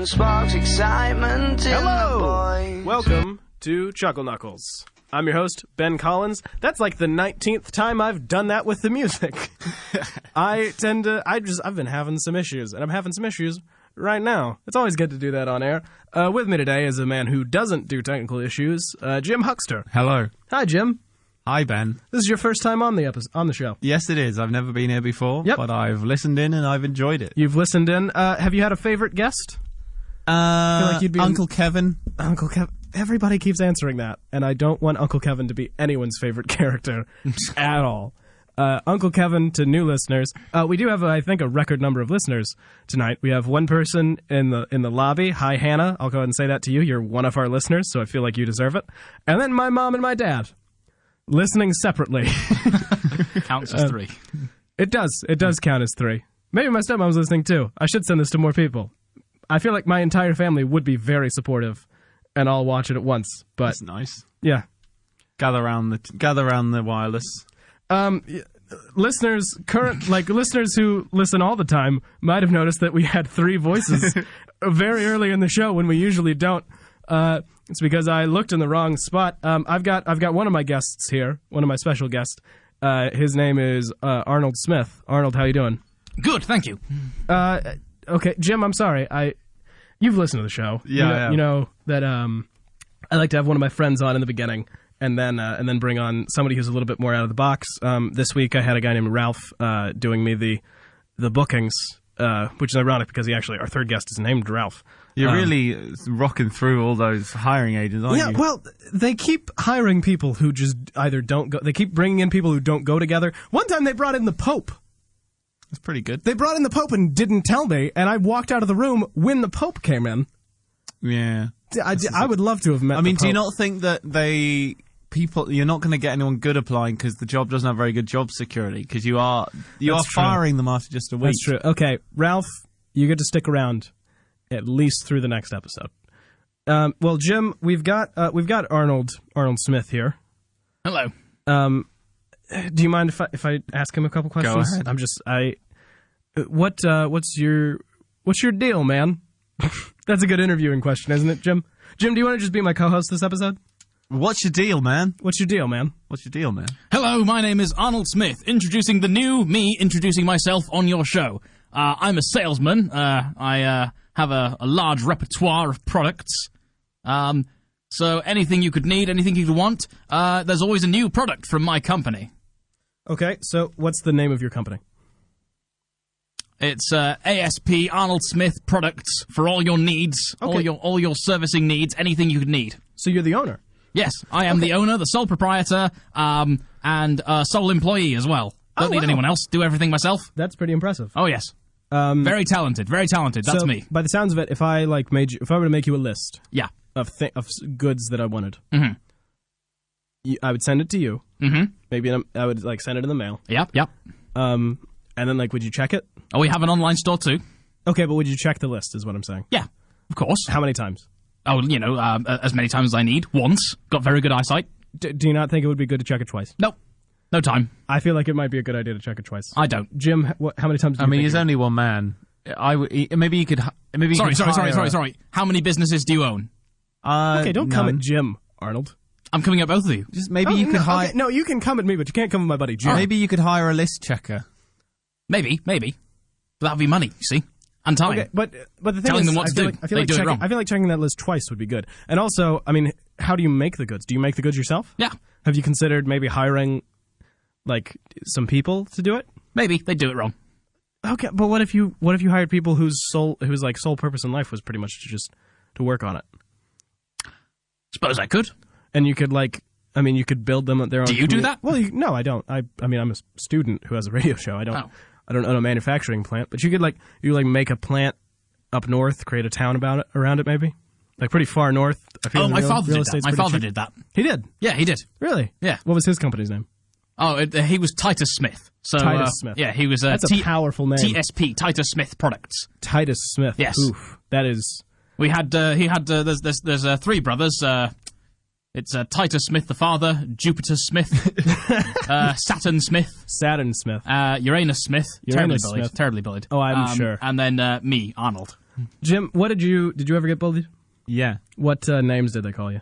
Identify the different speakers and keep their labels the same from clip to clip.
Speaker 1: Sparks excitement in the boys.
Speaker 2: Welcome to Chuckle Knuckles. I'm your host, Ben Collins. That's like the 19th time I've done that with the music. I've been having some issues, and I'm having some issues right now. It's always good to do that on air. With me today is a man who doesn't do technical issues, Jim Huxter.
Speaker 3: Hello.
Speaker 2: Hi, Jim.
Speaker 3: Hi, Ben.
Speaker 2: This is your first time on the show.
Speaker 3: Yes, it is. I've nenever been here before,
Speaker 2: Yep.
Speaker 3: but I've listened in and I've enjoyed it.
Speaker 2: You've listened in. Have you had a favorite guest? I feel like you'd be
Speaker 3: Uncle Kevin.
Speaker 2: Uncle Kevin. Everybody keeps answering that, and I don't want Uncle Kevin to be anyone's favorite character at all. Uncle Kevin, to new listeners, we do have, I think, a record number of listeners tonight. We have one person in the lobby. Hi, Hannah. I'll go ahead and say that to you. You're one of our listeners, so I feel like you deserve it. And then my mom and my dad, listening separately.
Speaker 4: Counts as three.
Speaker 2: It does count as three. Maybe my stepmom's listening too. I should send this to more people. I feel like my entire family would be very supportive, and I'll watch it at once. But
Speaker 3: That's nice.
Speaker 2: yeah,
Speaker 3: Gather around the wireless.
Speaker 2: listeners who listen all the time might have noticed that we had three voices very early in the show when we usually don't. It's because I looked in the wrong spot. I've got one of my guests here, one of my special guests. His name is Arnold Smith. Arnold, how you doing?
Speaker 4: Good, thank you.
Speaker 2: Okay, Jim, I'm sorry. You've listened to the show.
Speaker 3: Yeah,
Speaker 2: you know that I like to have one of my friends on in the beginning, and then bring on somebody who's a little bit more out of the box. This week I had a guy named Ralph doing me the bookings, which is ironic because our third guest is named Ralph.
Speaker 3: You're really rocking through all those hiring agents, aren't you?
Speaker 2: Yeah, well, they keep hiring people who just either don't go. They keep bringing in people who don't go together. One time they brought in the Pope.
Speaker 3: That's pretty good.
Speaker 2: They brought in the Pope and didn't tell me, and I walked out of the room when the Pope came in.
Speaker 3: Yeah.
Speaker 2: I would love to have met the Pope.
Speaker 3: Do you not think that you're not going to get anyone good applying because the job doesn't have very good job security? Because you are firing them after just a week.
Speaker 2: That's true. Okay, Ralph, you get to stick around at least through the next episode. Well, Jim, we've got Arnold Smith here.
Speaker 4: Hello.
Speaker 2: Do you mind if I ask him a couple questions?
Speaker 3: Go ahead.
Speaker 2: What's your deal, man? That's a good interviewing question, isn't it, Jim? Jim, do you want to just be my co-host this episode?
Speaker 3: What's your deal, man?
Speaker 2: What's your deal, man?
Speaker 3: What's your deal, man?
Speaker 4: Hello, my name is Arnold Smith, introducing the new me, introducing myself on your show. I'm a salesman. I have a large repertoire of products. So anything you could need, anything you could want, there's always a new product from my company.
Speaker 2: Okay, so what's the name of your company?
Speaker 4: It's ASP Arnold Smith Products for all your needs,
Speaker 2: Okay.
Speaker 4: all your servicing needs, anything you could need.
Speaker 2: So you're the owner?
Speaker 4: Yes, I am the owner, the sole proprietor, and sole employee as well. Don't need anyone else. Do everything myself.
Speaker 2: That's pretty impressive.
Speaker 4: Oh yes, very talented. Very talented. That's
Speaker 2: so,
Speaker 4: me.
Speaker 2: By the sounds of it, if I were to make you a list,
Speaker 4: Yeah.
Speaker 2: of goods that I wanted, I would send it to you.
Speaker 4: Mm-hmm.
Speaker 2: Maybe I would send it in the mail.
Speaker 4: Yep.
Speaker 2: And then would you check it?
Speaker 4: Oh, we have an online store too.
Speaker 2: Okay, but would you check the list? Is what I'm saying.
Speaker 4: Yeah, of course.
Speaker 2: How many times?
Speaker 4: Oh, as many times as I need. Once. Got very good eyesight.
Speaker 2: Do you not think it would be good to check it twice?
Speaker 4: Nope. No time.
Speaker 2: I feel like it might be a good idea to check it twice.
Speaker 4: I don't.
Speaker 2: Jim, how many times do you think
Speaker 3: he's only one man. Maybe you could.
Speaker 4: Sorry. How many businesses do you own?
Speaker 2: Okay, don't come at Jim, Arnold.
Speaker 4: I'm coming at both of you.
Speaker 3: Just maybe you could hire.
Speaker 2: Okay, no, you can come at me, but you can't come at my buddy Jim.
Speaker 3: Maybe you could hire a list checker.
Speaker 4: Maybe. But that'll be money, you see? And time.
Speaker 2: Okay, but the thing
Speaker 4: Telling
Speaker 2: is,
Speaker 4: them what to do. They do it wrong.
Speaker 2: I feel like checking that list twice would be good. And also, how do you make the goods? Do you make the goods yourself?
Speaker 4: Yeah.
Speaker 2: Have you considered maybe hiring, some people to do it?
Speaker 4: Maybe. They do it wrong.
Speaker 2: Okay, but what if you hired people whose sole purpose in life was pretty much to work on it?
Speaker 4: Suppose I could.
Speaker 2: And you could you could build them at their own.
Speaker 4: Do you do that?
Speaker 2: Well, no, I don't. I'm a student who has a radio show. I don't.
Speaker 4: Oh.
Speaker 2: I don't own a manufacturing plant, but you could make a plant up north, create a town around it, maybe pretty far north. I feel
Speaker 4: my father did that. My father did that.
Speaker 2: He did.
Speaker 4: Yeah, he did.
Speaker 2: Really?
Speaker 4: Yeah.
Speaker 2: What was his company's name?
Speaker 4: Oh, he was Titus Smith. So
Speaker 2: Titus Smith.
Speaker 4: Yeah, he was.
Speaker 2: That's a powerful name.
Speaker 4: TSP, Titus Smith Products.
Speaker 2: Titus Smith.
Speaker 4: Yes.
Speaker 2: Oof, that is.
Speaker 4: We had. There's three brothers. It's Titus Smith the father, Jupiter Smith, Saturn Smith,
Speaker 2: Uranus Smith.
Speaker 4: Uranus Smith,
Speaker 2: Uranus Smith.
Speaker 4: terribly bullied.
Speaker 2: Oh, I'm sure.
Speaker 4: And then me, Arnold.
Speaker 2: Jim, did you ever get bullied?
Speaker 3: Yeah.
Speaker 2: What names did they call you?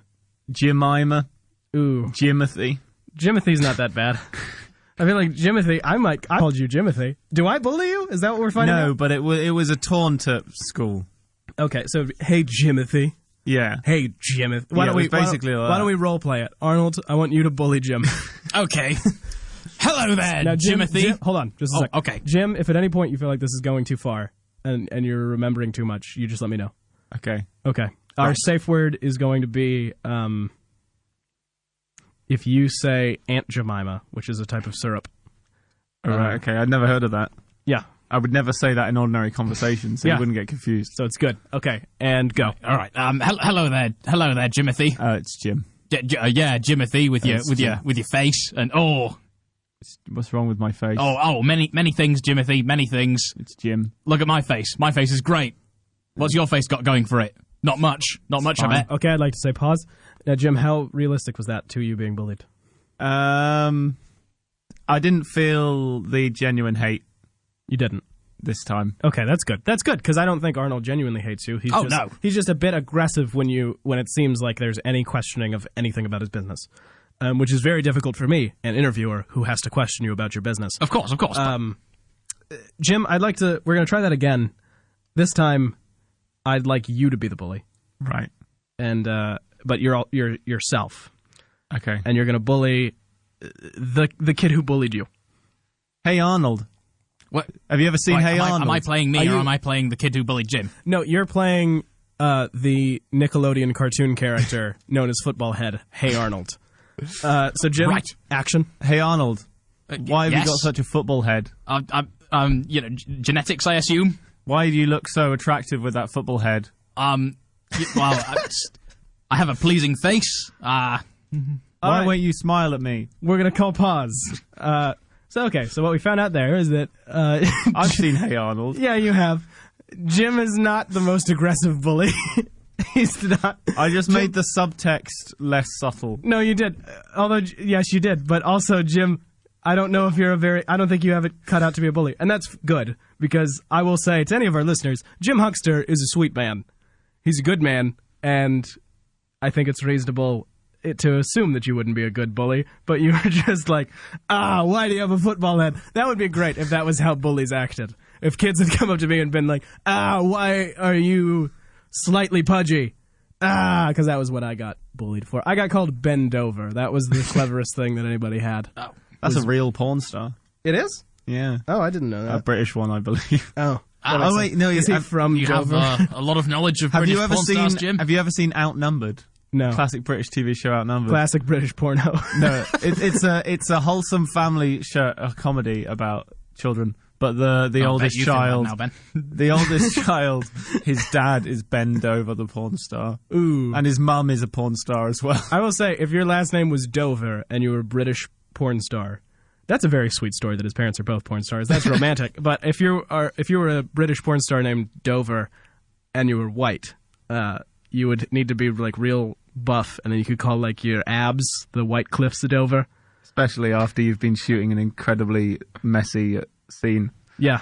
Speaker 3: Jemima.
Speaker 2: Ooh.
Speaker 3: Jimothy.
Speaker 2: Jimothy's not that bad. I feel like Jimothy, I called you Jimothy. Do I bully you? Is that what we're finding out?
Speaker 3: No, but it was a taunt at school.
Speaker 2: Okay, so, hey, Jimothy.
Speaker 3: Yeah.
Speaker 2: Hey, Jimothy. Why don't we role play it? Arnold, I want you to bully Jim.
Speaker 4: Okay. Hello there,
Speaker 2: now,
Speaker 4: Jimothy.
Speaker 2: Hold on, just a sec.
Speaker 4: Okay.
Speaker 2: Jim, if at any point you feel like this is going too far and you're remembering too much, you just let me know.
Speaker 3: Okay.
Speaker 2: Okay. Our safe word is going to be if you say Aunt Jemima, which is a type of syrup.
Speaker 3: All right, okay. I'd never heard of that.
Speaker 2: Yeah.
Speaker 3: I would never say that in ordinary conversation, so you wouldn't get confused.
Speaker 2: So it's good. Okay, and go.
Speaker 4: All right. Hello there, Jimothy.
Speaker 3: It's Jim.
Speaker 4: Yeah, Jimothy with your face and
Speaker 3: What's wrong with my face?
Speaker 4: Many things, Jimothy. Many things.
Speaker 3: It's Jim.
Speaker 4: Look at my face. My face is great. What's your face got going for it? Not much. Not much, I bet.
Speaker 2: Okay, I'd like to say pause. Now, Jim, how realistic was that to you being bullied?
Speaker 3: I didn't feel the genuine hate.
Speaker 2: You didn't?
Speaker 3: This time.
Speaker 2: Okay, that's good. That's good, because I don't think Arnold genuinely hates you.
Speaker 4: No.
Speaker 2: He's just a bit aggressive when it seems like there's any questioning of anything about his business, which is very difficult for me, an interviewer who has to question you about your business.
Speaker 4: Of course.
Speaker 2: Jim, we're going to try that again. This time, I'd like you to be the bully.
Speaker 3: Right.
Speaker 2: And but you're yourself.
Speaker 3: Okay.
Speaker 2: And you're going to bully the kid who bullied you.
Speaker 3: Hey, Arnold.
Speaker 4: What?
Speaker 3: Have you ever seen Hey Arnold?
Speaker 4: Am I playing me or am I playing the kid who bullied Jim?
Speaker 2: No, you're playing the Nickelodeon cartoon character known as Football Head, Hey Arnold. So Jim,
Speaker 4: right.
Speaker 2: Action.
Speaker 3: Hey Arnold. Why have you got such a football head?
Speaker 4: Genetics, I assume.
Speaker 3: Why do you look so attractive with that football head?
Speaker 4: I have a pleasing face.
Speaker 3: Why won't you smile at me?
Speaker 2: We're going to call pause. So what we found out there is that...
Speaker 3: I've seen Hey Arnold.
Speaker 2: Yeah, you have. Jim is not the most aggressive bully. He's not.
Speaker 3: I just made the subtext less subtle.
Speaker 2: No, you did. Although, yes, you did. But also, Jim, I don't know if I don't think you have it cut out to be a bully. And that's good, because I will say to any of our listeners, Jim Huxter is a sweet man. He's a good man, and I think it's reasonable to assume that you wouldn't be a good bully, but you were just like, why do you have a football head? That would be great if that was how bullies acted. If kids had come up to me and been like, why are you slightly pudgy? Because that was what I got bullied for. I got called bend over. That was the cleverest thing that anybody had.
Speaker 3: Oh, that's a real porn star.
Speaker 2: It is?
Speaker 3: Yeah.
Speaker 2: Oh, I didn't know that.
Speaker 3: A British one, I believe.
Speaker 2: Oh.
Speaker 3: Wait, no,
Speaker 2: is he from
Speaker 4: you
Speaker 2: Dover?
Speaker 4: have a lot of knowledge of British porn stars, Jim?
Speaker 3: Have you ever seen Outnumbered?
Speaker 2: No.
Speaker 3: Classic British TV show Outnumbered.
Speaker 2: Classic British porno.
Speaker 3: No, it's a wholesome family show, a comedy about children. But the oldest child, the oldest child, his dad is Bend Over, the porn star.
Speaker 2: Ooh.
Speaker 3: And his mum is a porn star as well.
Speaker 2: I will say, if your last name was Dover and you were a British porn star, that's a very sweet story that his parents are both porn stars. That's romantic. But if you were a British porn star named Dover and you were white, you would need to be like real buff, and then you could call like your abs the White Cliffs of Dover.
Speaker 3: Especially after you've been shooting an incredibly messy scene.
Speaker 2: Yeah.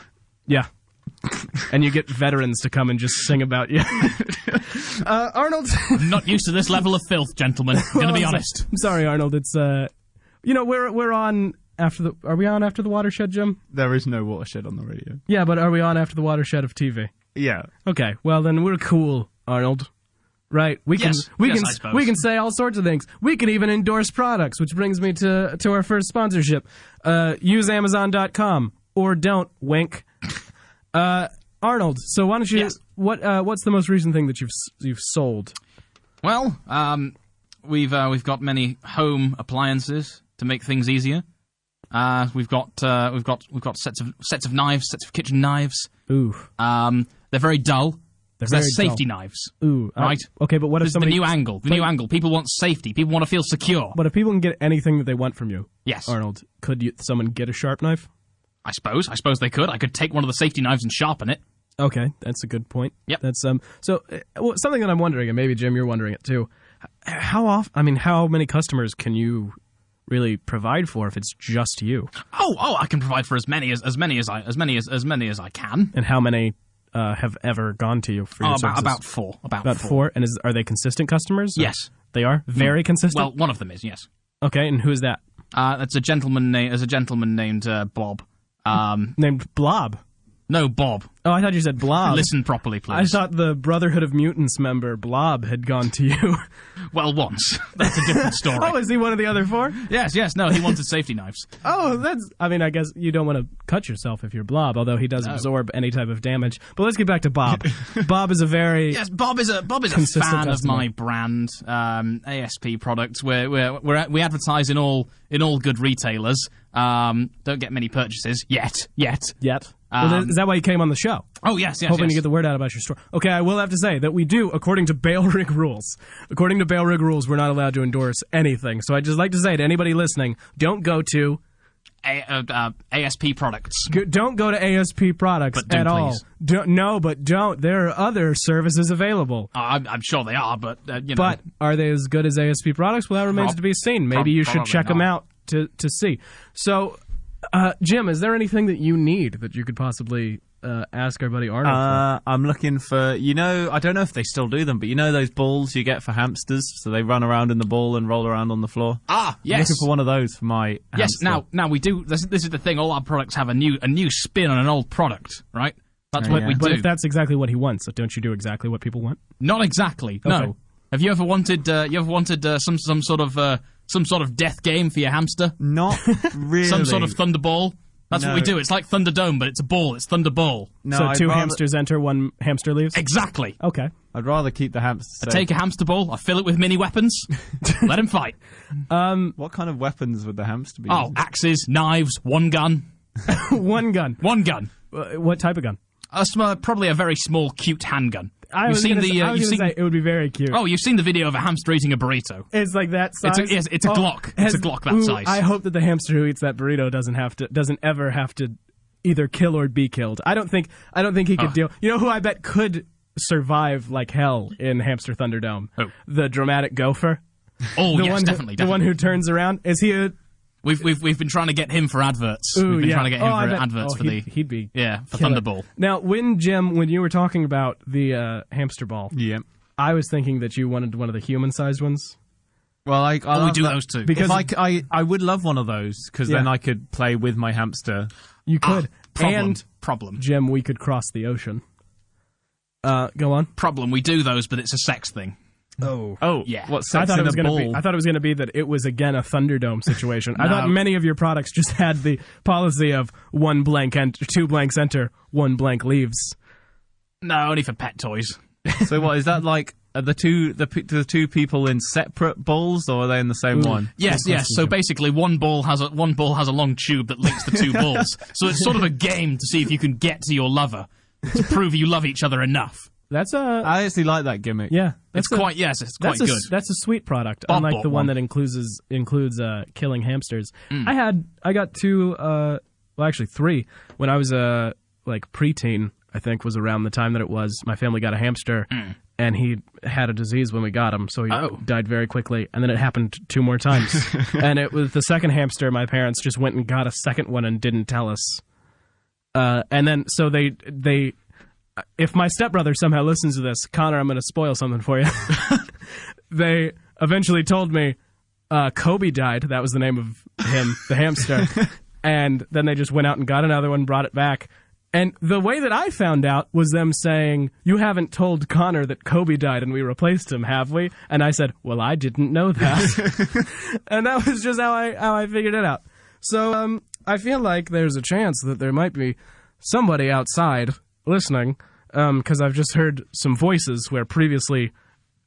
Speaker 2: And you get veterans to come and just sing about you. Arnold,
Speaker 4: I'm not used to this level of filth, gentlemen. I'm gonna be honest.
Speaker 2: I'm sorry, Arnold. It's we're on after the. Are we on after the watershed, Jim?
Speaker 3: There is no watershed on the radio.
Speaker 2: Yeah, but are we on after the watershed of TV?
Speaker 3: Yeah.
Speaker 2: Okay. Well, then we're cool, Arnold. Right, we can say all sorts of things. We can even endorse products, which brings me to our first sponsorship. Use Amazon.com or don't. Wink. Arnold, so why don't you?
Speaker 4: Yes.
Speaker 2: What's the most recent thing that you've sold?
Speaker 4: Well, we've got many home appliances to make things easier. We've got sets of knives, sets of kitchen knives.
Speaker 2: Ooh.
Speaker 4: They're very dull. They're safety
Speaker 2: dull.
Speaker 4: knives.
Speaker 2: Ooh.
Speaker 4: Right?
Speaker 2: Okay, but what if somebody...
Speaker 4: The new angle. People want safety. People want to feel secure.
Speaker 2: But if people can get anything that they want from you,
Speaker 4: yes,
Speaker 2: Arnold, could someone get a sharp knife?
Speaker 4: I suppose they could. I could take one of the safety knives and sharpen it.
Speaker 2: Okay, that's a good point.
Speaker 4: Yep.
Speaker 2: That's something that I'm wondering, and maybe Jim, you're wondering it too. How many customers can you really provide for if it's just you?
Speaker 4: Oh, I can provide for as many as I can.
Speaker 2: And how many have ever gone to you for your services?
Speaker 4: About four.
Speaker 2: About four. And are they consistent customers?
Speaker 4: Yes.
Speaker 2: They are? Very consistent?
Speaker 4: Well, one of them is, yes.
Speaker 2: Okay, and who is that?
Speaker 4: That's a gentleman named Bob.
Speaker 2: Named Blob?
Speaker 4: No, Bob.
Speaker 2: Oh, I thought you said Blob.
Speaker 4: Listen properly, please.
Speaker 2: I thought the Brotherhood of Mutants member, Blob, had gone to you.
Speaker 4: Well, once. That's a different story.
Speaker 2: Oh, is he one of the other four?
Speaker 4: Yes. No, he wanted safety knives.
Speaker 2: Oh, I guess you don't want to cut yourself if you're Blob, although he does absorb any type of damage. But let's get back to Bob. Bob is a very...
Speaker 4: Yes, Bob is a fan customer of my brand, ASP products. We advertise in all good retailers. Don't get many purchases yet.
Speaker 2: Well, is that why you came on the show?
Speaker 4: Oh, yes.
Speaker 2: Hoping to get the word out about your store. Okay, I will have to say that we do, according to Bail Rig rules. According to Bail Rig rules, we're not allowed to endorse anything. So I'd just like to say to anybody listening, don't go to...
Speaker 4: ASP products.
Speaker 2: Don't go to ASP products at all. Don't. There are other services available.
Speaker 4: I'm sure they are, but,
Speaker 2: But are they as good as ASP products? Well, that remains to be seen. Maybe you should check them out to see. So... Jim, is there anything that you need that you could possibly ask our buddy Arnold for?
Speaker 3: I'm looking for, I don't know if they still do them, but those balls you get for hamsters, so they run around in the ball and roll around on the floor?
Speaker 4: Ah, yes.
Speaker 3: I'm looking for one of those for my hamster.
Speaker 4: Yes, now we do, this is the thing, all our products have a new spin on an old product, right? That's what we do.
Speaker 2: But if that's exactly what he wants, don't you do exactly what people want?
Speaker 4: Not exactly,
Speaker 2: okay.
Speaker 4: No. Have you ever wanted some sort of death game for your hamster?
Speaker 3: Not really.
Speaker 4: Some sort of Thunderball? That's what we do. It's like Thunderdome, but it's a ball. It's Thunderball.
Speaker 2: No, so two hamsters enter, one hamster leaves?
Speaker 4: Exactly.
Speaker 2: Okay.
Speaker 3: I'd rather keep the hamster.
Speaker 4: I take a hamster ball, I fill it with mini weapons, let him fight.
Speaker 3: What kind of weapons would the hamster be using?
Speaker 4: Axes, knives, one gun.
Speaker 2: One gun?
Speaker 4: One gun.
Speaker 2: What type of gun?
Speaker 4: Probably a very small, cute handgun.
Speaker 2: I was going to say it would be very cute.
Speaker 4: Oh, you've seen the video of a hamster eating a burrito.
Speaker 2: It's like that size?
Speaker 4: It's a Glock. It's a Glock that size.
Speaker 2: I hope that the hamster who eats that burrito doesn't ever have to either kill or be killed. I don't think he could deal. You know who I bet could survive like hell in Hamster Thunderdome?
Speaker 4: Who?
Speaker 2: The dramatic gopher.
Speaker 4: Oh, yes, definitely.
Speaker 2: The one who turns around. Is he a...
Speaker 4: We've been trying to get him for adverts.
Speaker 2: Ooh,
Speaker 4: we've been trying to get him for adverts for
Speaker 2: he'd be
Speaker 4: for Thunderball.
Speaker 2: Now, when you were talking about the hamster ball, I was thinking that you wanted one of the human-sized ones.
Speaker 3: Well,
Speaker 4: we do those too.
Speaker 3: Because I would love one of those because then I could play with my hamster.
Speaker 2: You could.
Speaker 4: Problem.
Speaker 2: Jim, we could cross the ocean. Go on.
Speaker 4: Problem. We do those, but it's a sex thing.
Speaker 2: Oh,
Speaker 4: yeah.
Speaker 3: What sex in a ball?
Speaker 2: I thought it was going to be that it was again a Thunderdome situation. No. I thought many of your products just had the policy of one blank enter, two blanks enter, one blank leaves.
Speaker 4: No, only for pet toys.
Speaker 3: So what is that like? Are the two people in separate balls, or are they in the same one?
Speaker 4: Yes. So basically, one ball has a long tube that links the two balls. So it's sort of a game to see if you can get to your lover to prove you love each other enough.
Speaker 3: I actually like that gimmick.
Speaker 2: Yeah,
Speaker 4: it's quite good.
Speaker 2: That's a sweet product,
Speaker 4: Bob
Speaker 2: unlike the one that includes killing hamsters. I got two, well actually three when I was like preteen. I think was around the time that it was. My family got a hamster, and he had a disease when we got him, so he died very quickly. And then it happened two more times, and it was the second hamster. My parents just went and got a second one and didn't tell us. And then so they. If my stepbrother somehow listens to this, Connor, I'm going to spoil something for you. They eventually told me Kobe died. That was the name of him, the hamster. And then they just went out and got another one, brought it back. And the way that I found out was them saying, "You haven't told Connor that Kobe died and we replaced him, have we?" And I said, "Well, I didn't know that." And that was just how I figured it out. So I feel like there's a chance that there might be somebody outside listening, because I've just heard some voices where previously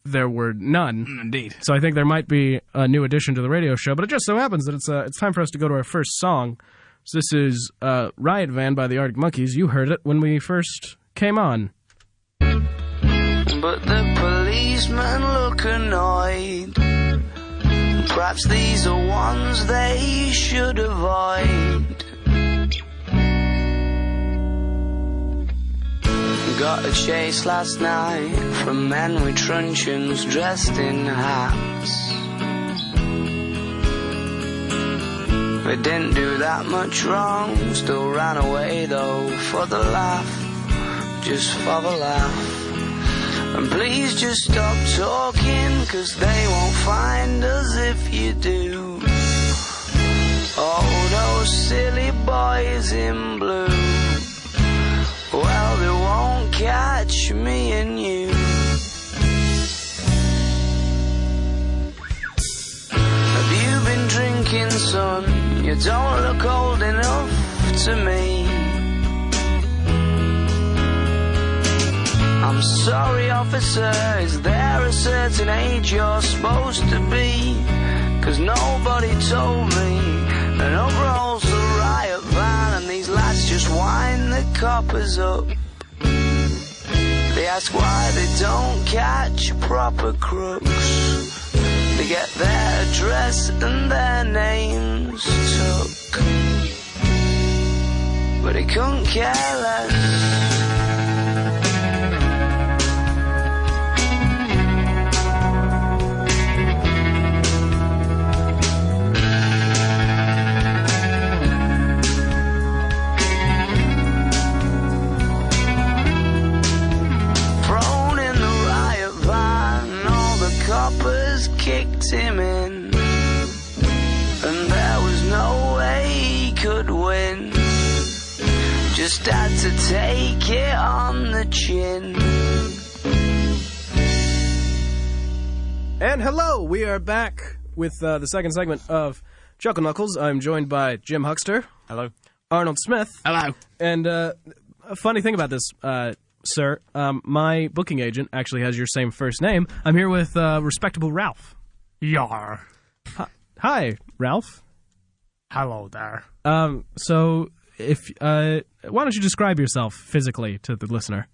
Speaker 2: there were none.
Speaker 4: Indeed.
Speaker 2: So I think there might be a new addition to the radio show, but it just so happens that it's time for us to go to our first song. So this is Riot Van by the Arctic Monkeys. You heard it when we first came on.
Speaker 1: But the policemen look annoyed. Perhaps these are ones they should avoid. Got a chase last night from men with truncheons dressed in hats. They didn't do that much wrong, still ran away though for the laugh. just for the laugh. And please just stop talking, 'cause they won't find us if you do. Oh, those silly boys in blue, well, they won't catch me and you. Have you been drinking, son? You don't look old enough to me. I'm sorry, officer, is there a certain age you're supposed to be? 'Cause nobody told me. And up rolls the riot van, and these lads just wind the coppers up. They ask why they don't catch proper crooks. They get their address and their names took, but they couldn't care less. Kicked him in, and there was no way he could win. Just had to take it on the chin.
Speaker 2: And hello, we are back with the second segment of Chuckle Knuckles. I'm joined by Jim Huxter.
Speaker 3: Hello.
Speaker 2: Arnold Smith.
Speaker 4: Hello.
Speaker 2: And a funny thing about this, sir, my booking agent actually has your same first name. I'm here with Respectable Ralph.
Speaker 5: Yar.
Speaker 2: Hi, Ralph.
Speaker 5: Hello there.
Speaker 2: So, if why don't you describe yourself physically to the listener?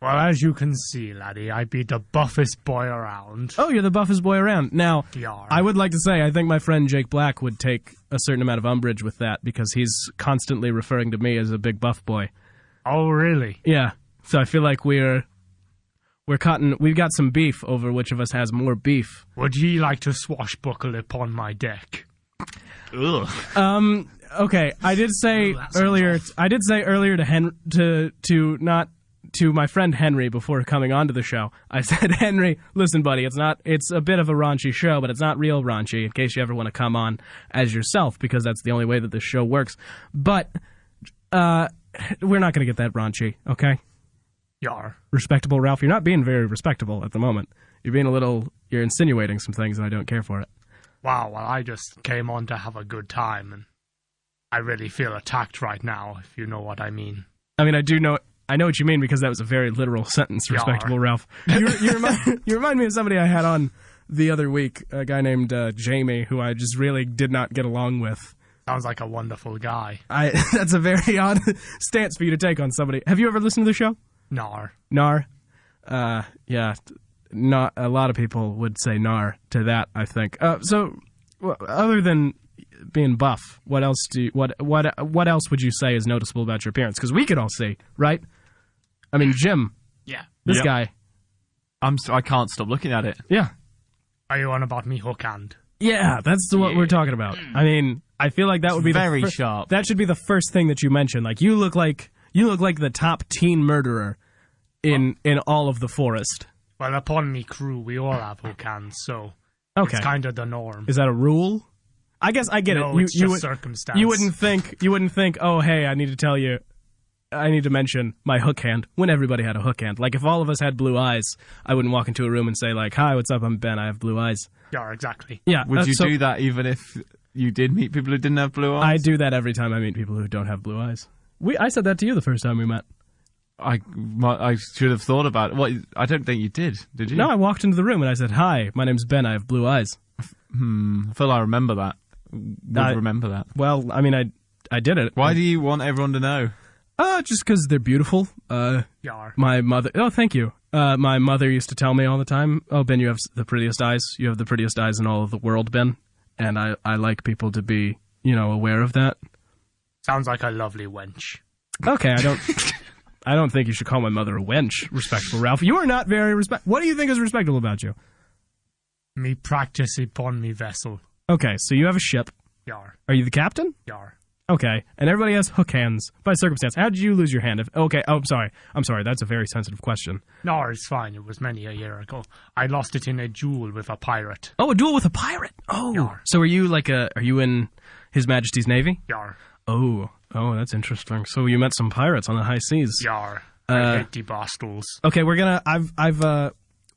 Speaker 5: Well, as you can see, laddie, I be the buffest boy around.
Speaker 2: Oh, you're the buffest boy around. Now,
Speaker 5: Yar.
Speaker 2: I would like to say, I think my friend Jake Black would take a certain amount of umbrage with that, because he's constantly referring to me as a big buff boy.
Speaker 5: Oh, really?
Speaker 2: Yeah. So I feel like we've got some beef over which of us has more beef.
Speaker 5: Would ye like to swashbuckle upon my deck?
Speaker 3: Ugh.
Speaker 2: Okay, I did say earlier to my friend Henry before coming onto the show. I said, Henry, listen, buddy, it's a bit of a raunchy show, but it's not real raunchy, in case you ever want to come on as yourself, because that's the only way that this show works. But we're not going to get that raunchy, okay?
Speaker 5: Yar.
Speaker 2: Respectable, Ralph. You're not being very respectable at the moment. You're insinuating some things, and I don't care for it.
Speaker 5: Wow, well, I just came on to have a good time, and I really feel attacked right now, if you know what I mean.
Speaker 2: I mean, I know what you mean, because that was a very literal sentence, Respectable, Ralph. You remind me of somebody I had on the other week, a guy named Jamie, who I just really did not get along with.
Speaker 5: Sounds like a wonderful guy.
Speaker 2: That's a very odd stance for you to take on somebody. Have you ever listened to the show?
Speaker 5: Nar.
Speaker 2: Yeah. Not a lot of people would say nar to that, I think. So, other than being buff, what else what else would you say is noticeable about your appearance? Because we could all see, right? I mean, Jim.
Speaker 4: Yeah.
Speaker 2: This guy.
Speaker 3: I can't stop looking at it.
Speaker 2: Yeah.
Speaker 5: Are you on about me hook hand?
Speaker 2: Yeah, that's what we're talking about. I mean, I feel like that would be
Speaker 3: very sharp.
Speaker 2: That should be the first thing that you mention. Like, you look like the top teen murderer in all of the forest.
Speaker 5: Well, upon me crew, we all have hook hands, so
Speaker 2: okay.
Speaker 5: It's kind of the norm.
Speaker 2: Is that a rule? I guess I get
Speaker 5: no,
Speaker 2: it.
Speaker 5: It's just circumstance.
Speaker 2: You wouldn't think, oh, hey, I need to mention my hook hand, when everybody had a hook hand. Like, if all of us had blue eyes, I wouldn't walk into a room and say, like, hi, what's up, I'm Ben, I have blue eyes.
Speaker 5: Yeah, exactly.
Speaker 2: Yeah.
Speaker 3: Would you do that even if you did meet people who didn't have blue eyes?
Speaker 2: I do that every time I meet people who don't have blue eyes. I said that to you the first time we met.
Speaker 3: I should have thought about it. What? I don't think you did you?
Speaker 2: No, I walked into the room and I said, hi, my name's Ben, I have blue eyes.
Speaker 3: I feel I remember that. Remember that.
Speaker 2: Well, I mean, I did it.
Speaker 3: Why do you want everyone to know?
Speaker 2: Just because they're beautiful.
Speaker 5: Yar.
Speaker 2: My mother... Oh, thank you. My mother used to tell me all the time, oh, Ben, you have the prettiest eyes. You have the prettiest eyes in all of the world, Ben. And I like people to be, aware of that.
Speaker 5: Sounds like a lovely wench.
Speaker 2: Okay, I don't think you should call my mother a wench, Respectable Ralph. You are not very What do you think is respectable about you?
Speaker 5: Me practice upon me vessel.
Speaker 2: Okay, so you have a ship.
Speaker 5: Yar.
Speaker 2: Are you the captain?
Speaker 5: Yar.
Speaker 2: Okay, and everybody has hook hands by circumstance. How did you lose your hand? I'm sorry. That's a very sensitive question.
Speaker 5: No, it's fine. It was many a year ago. I lost it in a duel with a pirate.
Speaker 2: Oh, a duel with a pirate. Oh, Yar. So are you in His Majesty's Navy?
Speaker 5: Yar.
Speaker 2: Oh, that's interesting. So you met some pirates on the high seas.
Speaker 5: Yar. I hate the bastards.
Speaker 2: Okay, we're gonna.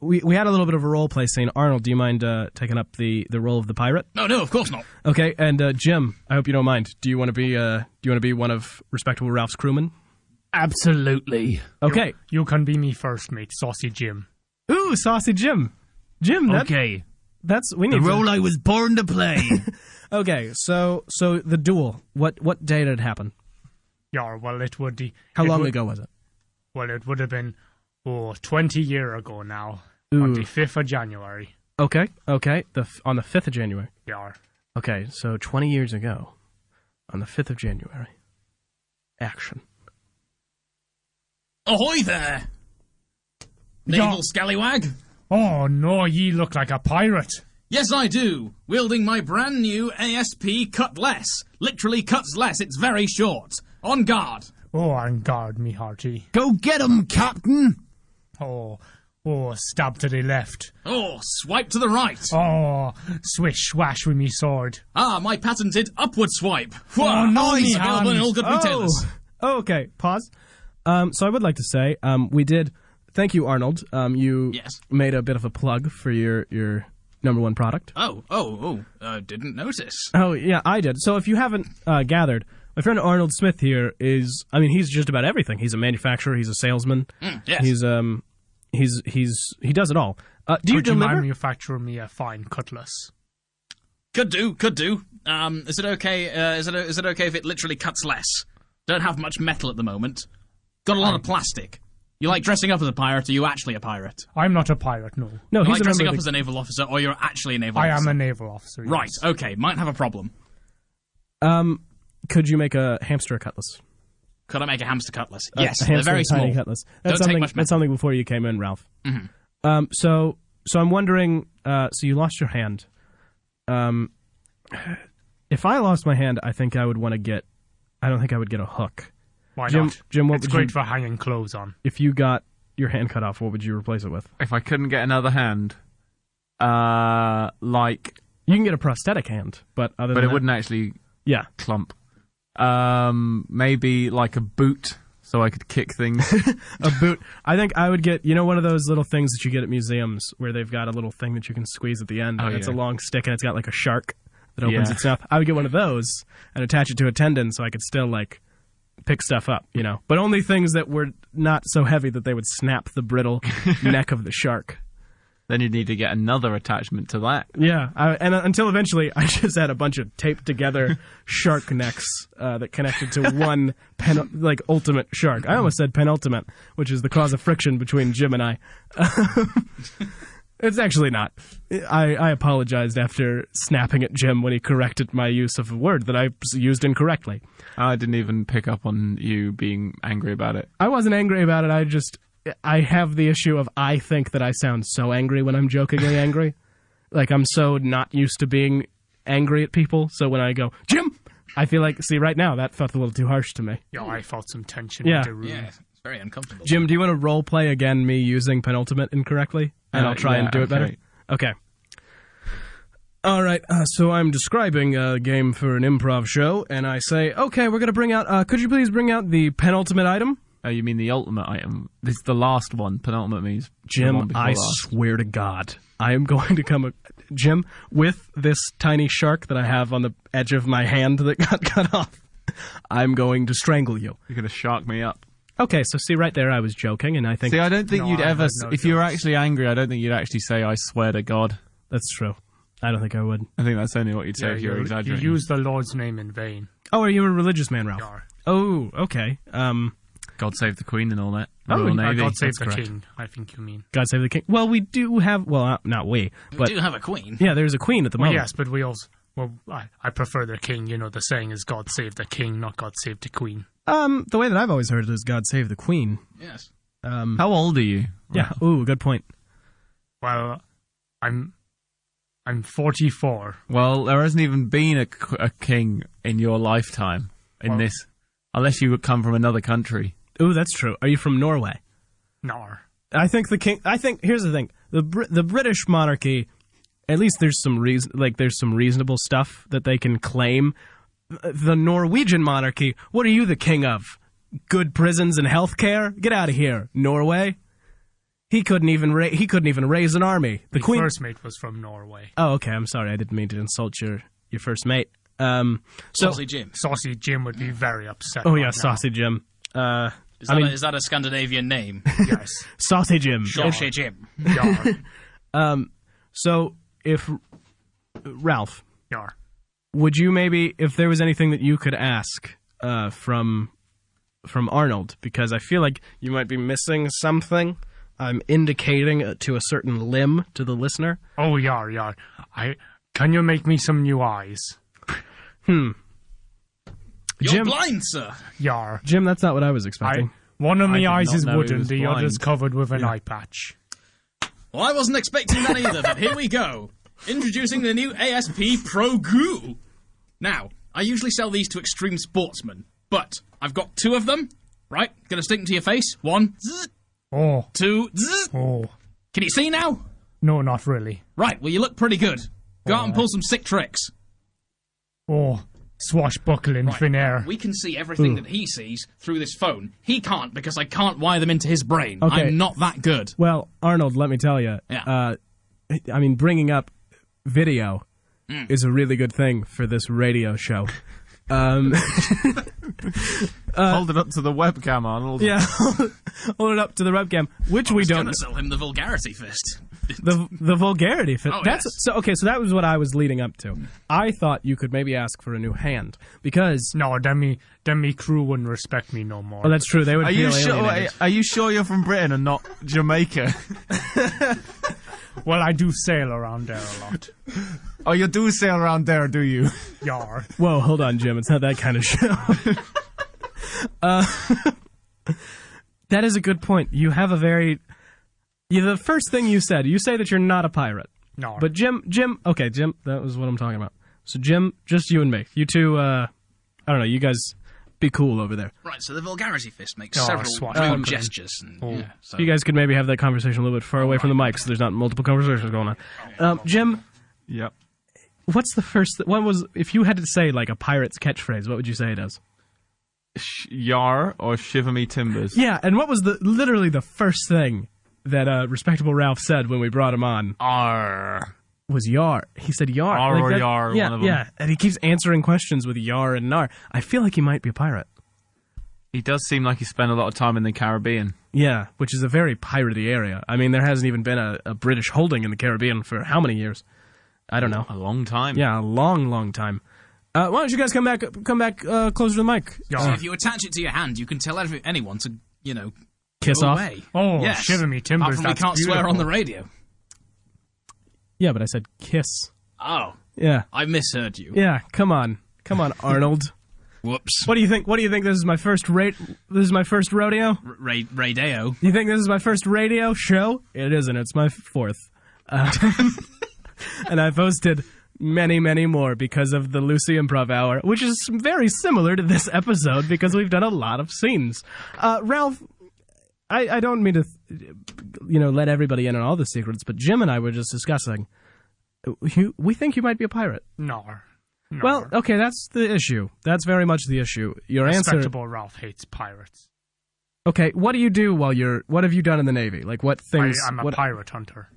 Speaker 2: We had a little bit of a role play scene. Arnold, do you mind taking up the role of the pirate?
Speaker 4: No, of course not.
Speaker 2: Okay, and Jim, I hope you don't mind. Do you want to be one of Respectable Ralph's crewmen?
Speaker 5: Absolutely.
Speaker 2: Okay,
Speaker 5: you can be me first, mate. Sassy Jim.
Speaker 2: Ooh, Sassy Jim. Jim.
Speaker 3: Okay.
Speaker 2: That's we need
Speaker 3: the role I was born to play.
Speaker 2: Okay, so the duel. What day did it happen?
Speaker 5: Yeah, well, it would be.
Speaker 2: How long ago was it?
Speaker 5: Well, it would have been 20 years ago now.
Speaker 2: Ooh.
Speaker 5: On the 5th of January.
Speaker 2: Okay. On the 5th of January.
Speaker 5: Yeah.
Speaker 2: Okay, so 20 years ago, on the 5th of January. Action.
Speaker 4: Ahoy there, naval scallywag.
Speaker 5: Oh no, ye look like a pirate.
Speaker 4: Yes, I do. Wielding my brand new ASP Cutlass. Literally cuts less. It's very short. On guard.
Speaker 5: Oh, on guard, me hearty.
Speaker 3: Go get 'em, Captain.
Speaker 5: Oh, stab to the left.
Speaker 4: Oh, swipe to the right.
Speaker 5: Oh, swish swash with me sword.
Speaker 4: Ah, my patented upward swipe.
Speaker 5: Oh, no, me
Speaker 4: available in all good retailers.
Speaker 2: Oh, okay. Pause. So I would like to say, we did. Thank you, Arnold. You made a bit of a plug for your number one product.
Speaker 4: Didn't notice.
Speaker 2: Oh, yeah, I did. So if you haven't gathered, my friend Arnold Smith here he's just about everything. He's a manufacturer. He's a salesman.
Speaker 4: Yes.
Speaker 2: He does it all. Do you deliver?
Speaker 5: Could you manufacture me a fine cutlass?
Speaker 4: Could do. Is it okay? Is it okay if it literally cuts less? Don't have much metal at the moment. Got a lot of plastic. You like dressing up as a pirate? Are you actually a pirate?
Speaker 5: I'm not a pirate. No.
Speaker 2: No,
Speaker 4: you
Speaker 2: he's
Speaker 4: like dressing up as a naval officer, or you're actually a naval officer?
Speaker 5: I am a naval officer. Yes.
Speaker 4: Right. Okay. Might have a problem.
Speaker 2: Could you make a hamster cutlass?
Speaker 4: Could I make a hamster cutlass? Yes,
Speaker 2: they're
Speaker 4: very small.
Speaker 2: Tiny cutlass.
Speaker 4: Don't take much metal.
Speaker 2: That's something before you came in, Ralph.
Speaker 4: Mm-hmm.
Speaker 2: So I'm wondering. So you lost your hand. If I lost my hand, I think I would want to get. I don't think I would get a hook.
Speaker 5: Why not?
Speaker 2: Jim,
Speaker 5: it's great for hanging clothes on.
Speaker 2: If you got your hand cut off, what would you replace it with?
Speaker 3: If I couldn't get another hand, like
Speaker 2: you can get a prosthetic hand, but
Speaker 3: it wouldn't actually clump. Maybe like a boot, so I could kick things.
Speaker 2: A boot. I think I would get one of those little things that you get at museums where they've got a little thing that you can squeeze at the end. It's a long stick and it's got like a shark that opens its mouth. I would get one of those and attach it to a tendon so I could still like pick stuff up, but only things that were not so heavy that they would snap the brittle neck of the shark.
Speaker 3: Then you'd need to get another attachment to that.
Speaker 2: Yeah, and until eventually I just had a bunch of taped together shark necks that connected to one ultimate shark. I almost said penultimate, which is the cause of friction between Jim and I. It's actually not. I apologized after snapping at Jim when he corrected my use of a word that I used incorrectly.
Speaker 3: I didn't even pick up on you being angry about it.
Speaker 2: I wasn't angry about it. I have the issue of I think that I sound so angry when I'm jokingly angry. Like, I'm so not used to being angry at people. So when I go, Jim, I feel like, see, right now, that felt a little too harsh to me.
Speaker 5: Yeah, I felt some tension in the room.
Speaker 4: Yeah, it's very uncomfortable.
Speaker 2: Jim, do you want to role play again me using penultimate incorrectly? And I'll try and do it better? Okay. All right, so I'm describing a game for an improv show, and I say, okay, we're going to bring out, could you please bring out the penultimate item?
Speaker 3: Oh, you mean the ultimate item? This is the last one. Penultimate means
Speaker 2: Jim, I swear to God, I am going to come... Jim, with this tiny shark that I have on the edge of my hand that got cut off, I'm going to strangle you.
Speaker 3: You're going to shark me up.
Speaker 2: Okay, so see, right there I was joking, and I think...
Speaker 3: See, I don't think you'd ever... if you were actually angry, I don't think you'd actually say, I swear to God.
Speaker 2: That's true. I don't think I would.
Speaker 3: I think that's only what you'd say if you were exaggerating.
Speaker 5: You use the Lord's name in vain.
Speaker 2: Oh, are you a religious man, Ralph?
Speaker 5: Yeah.
Speaker 2: Oh, okay.
Speaker 3: God save the Queen and all that.
Speaker 2: Royal
Speaker 3: Navy.
Speaker 5: God save the King, I think you mean.
Speaker 2: God save the King. Well, we do have... Well, not we, but...
Speaker 4: We do have a queen.
Speaker 2: Yeah, there's a queen at the moment.
Speaker 5: Yes, but we also... Well, I prefer the king. The saying is God save the king, not God save the queen.
Speaker 2: The way that I've always heard it is God save the queen.
Speaker 4: Yes.
Speaker 3: How old are you?
Speaker 2: Yeah. Ooh, good point.
Speaker 5: Well, I'm 44.
Speaker 3: Well, there hasn't even been a king in your lifetime. in this. Unless you come from another country.
Speaker 2: Ooh, that's true. Are you from Norway?
Speaker 5: No.
Speaker 2: I think the king. I think here's the thing: the British monarchy. At least there's some reasonable stuff that they can claim. The Norwegian monarchy. What are you the king of? Good prisons and healthcare? Get out of here, Norway. He couldn't even raise an army. The queen.
Speaker 5: First mate was from Norway.
Speaker 2: Oh, okay. I'm sorry. I didn't mean to insult your first mate.
Speaker 4: Saucy Jim.
Speaker 5: Saucy Jim would be very upset.
Speaker 2: Oh yeah, Saucy Jim.
Speaker 4: Is that a Scandinavian name?
Speaker 5: Yes.
Speaker 2: Saucy Jim.
Speaker 4: Saucy Jim.
Speaker 5: Yar.
Speaker 2: So if Ralph,
Speaker 5: Yar.
Speaker 2: would you maybe, if there was anything that you could ask from Arnold, because I feel like you might be missing something. I'm indicating to a certain limb to the listener.
Speaker 5: Oh, Yar. Can you make me some new eyes?
Speaker 4: You're
Speaker 2: Jim,
Speaker 4: blind, sir.
Speaker 5: Yar.
Speaker 2: Jim, that's not what I was expecting.
Speaker 5: One of
Speaker 3: I
Speaker 5: my
Speaker 3: did
Speaker 5: eyes
Speaker 3: not
Speaker 5: is
Speaker 3: know he
Speaker 5: wooden,
Speaker 3: was
Speaker 5: the
Speaker 3: blind.
Speaker 5: other's covered with an eye patch.
Speaker 4: Well, I wasn't expecting that either, but here we go. Introducing the new ASP Pro Goo. Now, I usually sell these to extreme sportsmen, but I've got 2 of them, right? Gonna stick them to your face. 1, zzz,
Speaker 5: Oh.
Speaker 4: 2, zzz.
Speaker 5: Oh.
Speaker 4: Can you see now?
Speaker 5: No, not really.
Speaker 4: Right, well, you look pretty good. Go out and pull some sick tricks.
Speaker 5: Oh. Swashbuckling thin air.
Speaker 4: We can see everything that he sees through this phone. He can't because I can't wire them into his brain.
Speaker 2: Okay.
Speaker 4: I'm not that good.
Speaker 2: Well, Arnold, let me tell you.
Speaker 4: Yeah.
Speaker 2: I mean, bringing up video is a really good thing for this radio show.
Speaker 3: Hold it up to the webcam, Arnold.
Speaker 2: Yeah, hold it up to the webcam, which we don't.
Speaker 4: Gonna sell him the vulgarity fist.
Speaker 2: The vulgarity fit.
Speaker 4: Oh,
Speaker 2: That's
Speaker 4: yes.
Speaker 2: so okay. So that was what I was leading up to. I thought you could maybe ask for a new hand because.
Speaker 5: No, then me crew wouldn't respect me no more.
Speaker 2: Oh, that's true. They would.
Speaker 3: Are you
Speaker 2: feel
Speaker 3: sure?
Speaker 2: alienated.
Speaker 3: Are you sure you're from Britain and not Jamaica?
Speaker 5: Well, I do sail around there a lot.
Speaker 3: Oh, you do sail around there, do you?
Speaker 5: Yar.
Speaker 2: Whoa, hold on, Jim. It's not that kind of show. That is a good point. You have a very. The first thing you say that you're not a pirate.
Speaker 5: No.
Speaker 2: But Jim, okay, Jim, that was what I'm talking about. So Jim, just you and me. You two, I don't know, you guys be cool over there.
Speaker 4: Right, so the vulgarity fist makes
Speaker 5: Oh,
Speaker 4: several
Speaker 5: swashbuckling.
Speaker 4: gestures. And, yeah, so.
Speaker 2: You guys could maybe have that conversation a little bit far away from the mic so there's not multiple conversations going on. Jim,
Speaker 3: Yep.
Speaker 2: what's the first, if you had to say like a pirate's catchphrase, what would you say it is?
Speaker 3: Yar or shiver me timbers.
Speaker 2: Yeah, and what was literally the first thing that Respectable Ralph said when we brought him on?
Speaker 3: Arr.
Speaker 2: Was yar. He said yar.
Speaker 3: R
Speaker 2: Like
Speaker 3: or
Speaker 2: that-
Speaker 3: yar,
Speaker 2: Yeah,
Speaker 3: one of them.
Speaker 2: yeah. And he keeps answering questions with yar and nar. I feel like he might be a pirate.
Speaker 3: He does seem like he spent a lot of time in the Caribbean.
Speaker 2: Yeah, which is a very piratey area. I mean, there hasn't even been a British holding in the Caribbean for how many years? I don't know.
Speaker 3: A long time.
Speaker 2: Yeah, a long, long time. Why don't you guys come back closer to the mic?
Speaker 4: So if you attach it to your hand, you can tell anyone to,
Speaker 2: Kiss
Speaker 4: go
Speaker 2: off?
Speaker 4: away.
Speaker 5: Oh,
Speaker 4: Yes.
Speaker 5: shiver me timbers.
Speaker 4: Apart from we
Speaker 5: That's
Speaker 4: can't swear
Speaker 5: beautiful.
Speaker 4: on the radio.
Speaker 2: Yeah, but I said kiss.
Speaker 4: Oh,
Speaker 2: Yeah.
Speaker 4: I misheard you.
Speaker 2: Yeah, come on, Arnold.
Speaker 4: Whoops.
Speaker 2: What do you think? This is my first This is my first rodeo?
Speaker 4: Radeo.
Speaker 2: You think this is my first radio show? It isn't. It's my 4th. And I've hosted many, many more because of the Lucy Improv Hour, which is very similar to this episode because we've done a lot of scenes. Ralph, I don't mean to, let everybody in on all the secrets, but Jim and I were just discussing. We think you might be a pirate.
Speaker 5: No.
Speaker 2: Well, okay, that's the issue. That's very much the issue. Your answer.
Speaker 5: Respectable Ralph hates pirates.
Speaker 2: Okay, what do you do what have you done in the Navy? Like what things?
Speaker 5: I'm a pirate hunter.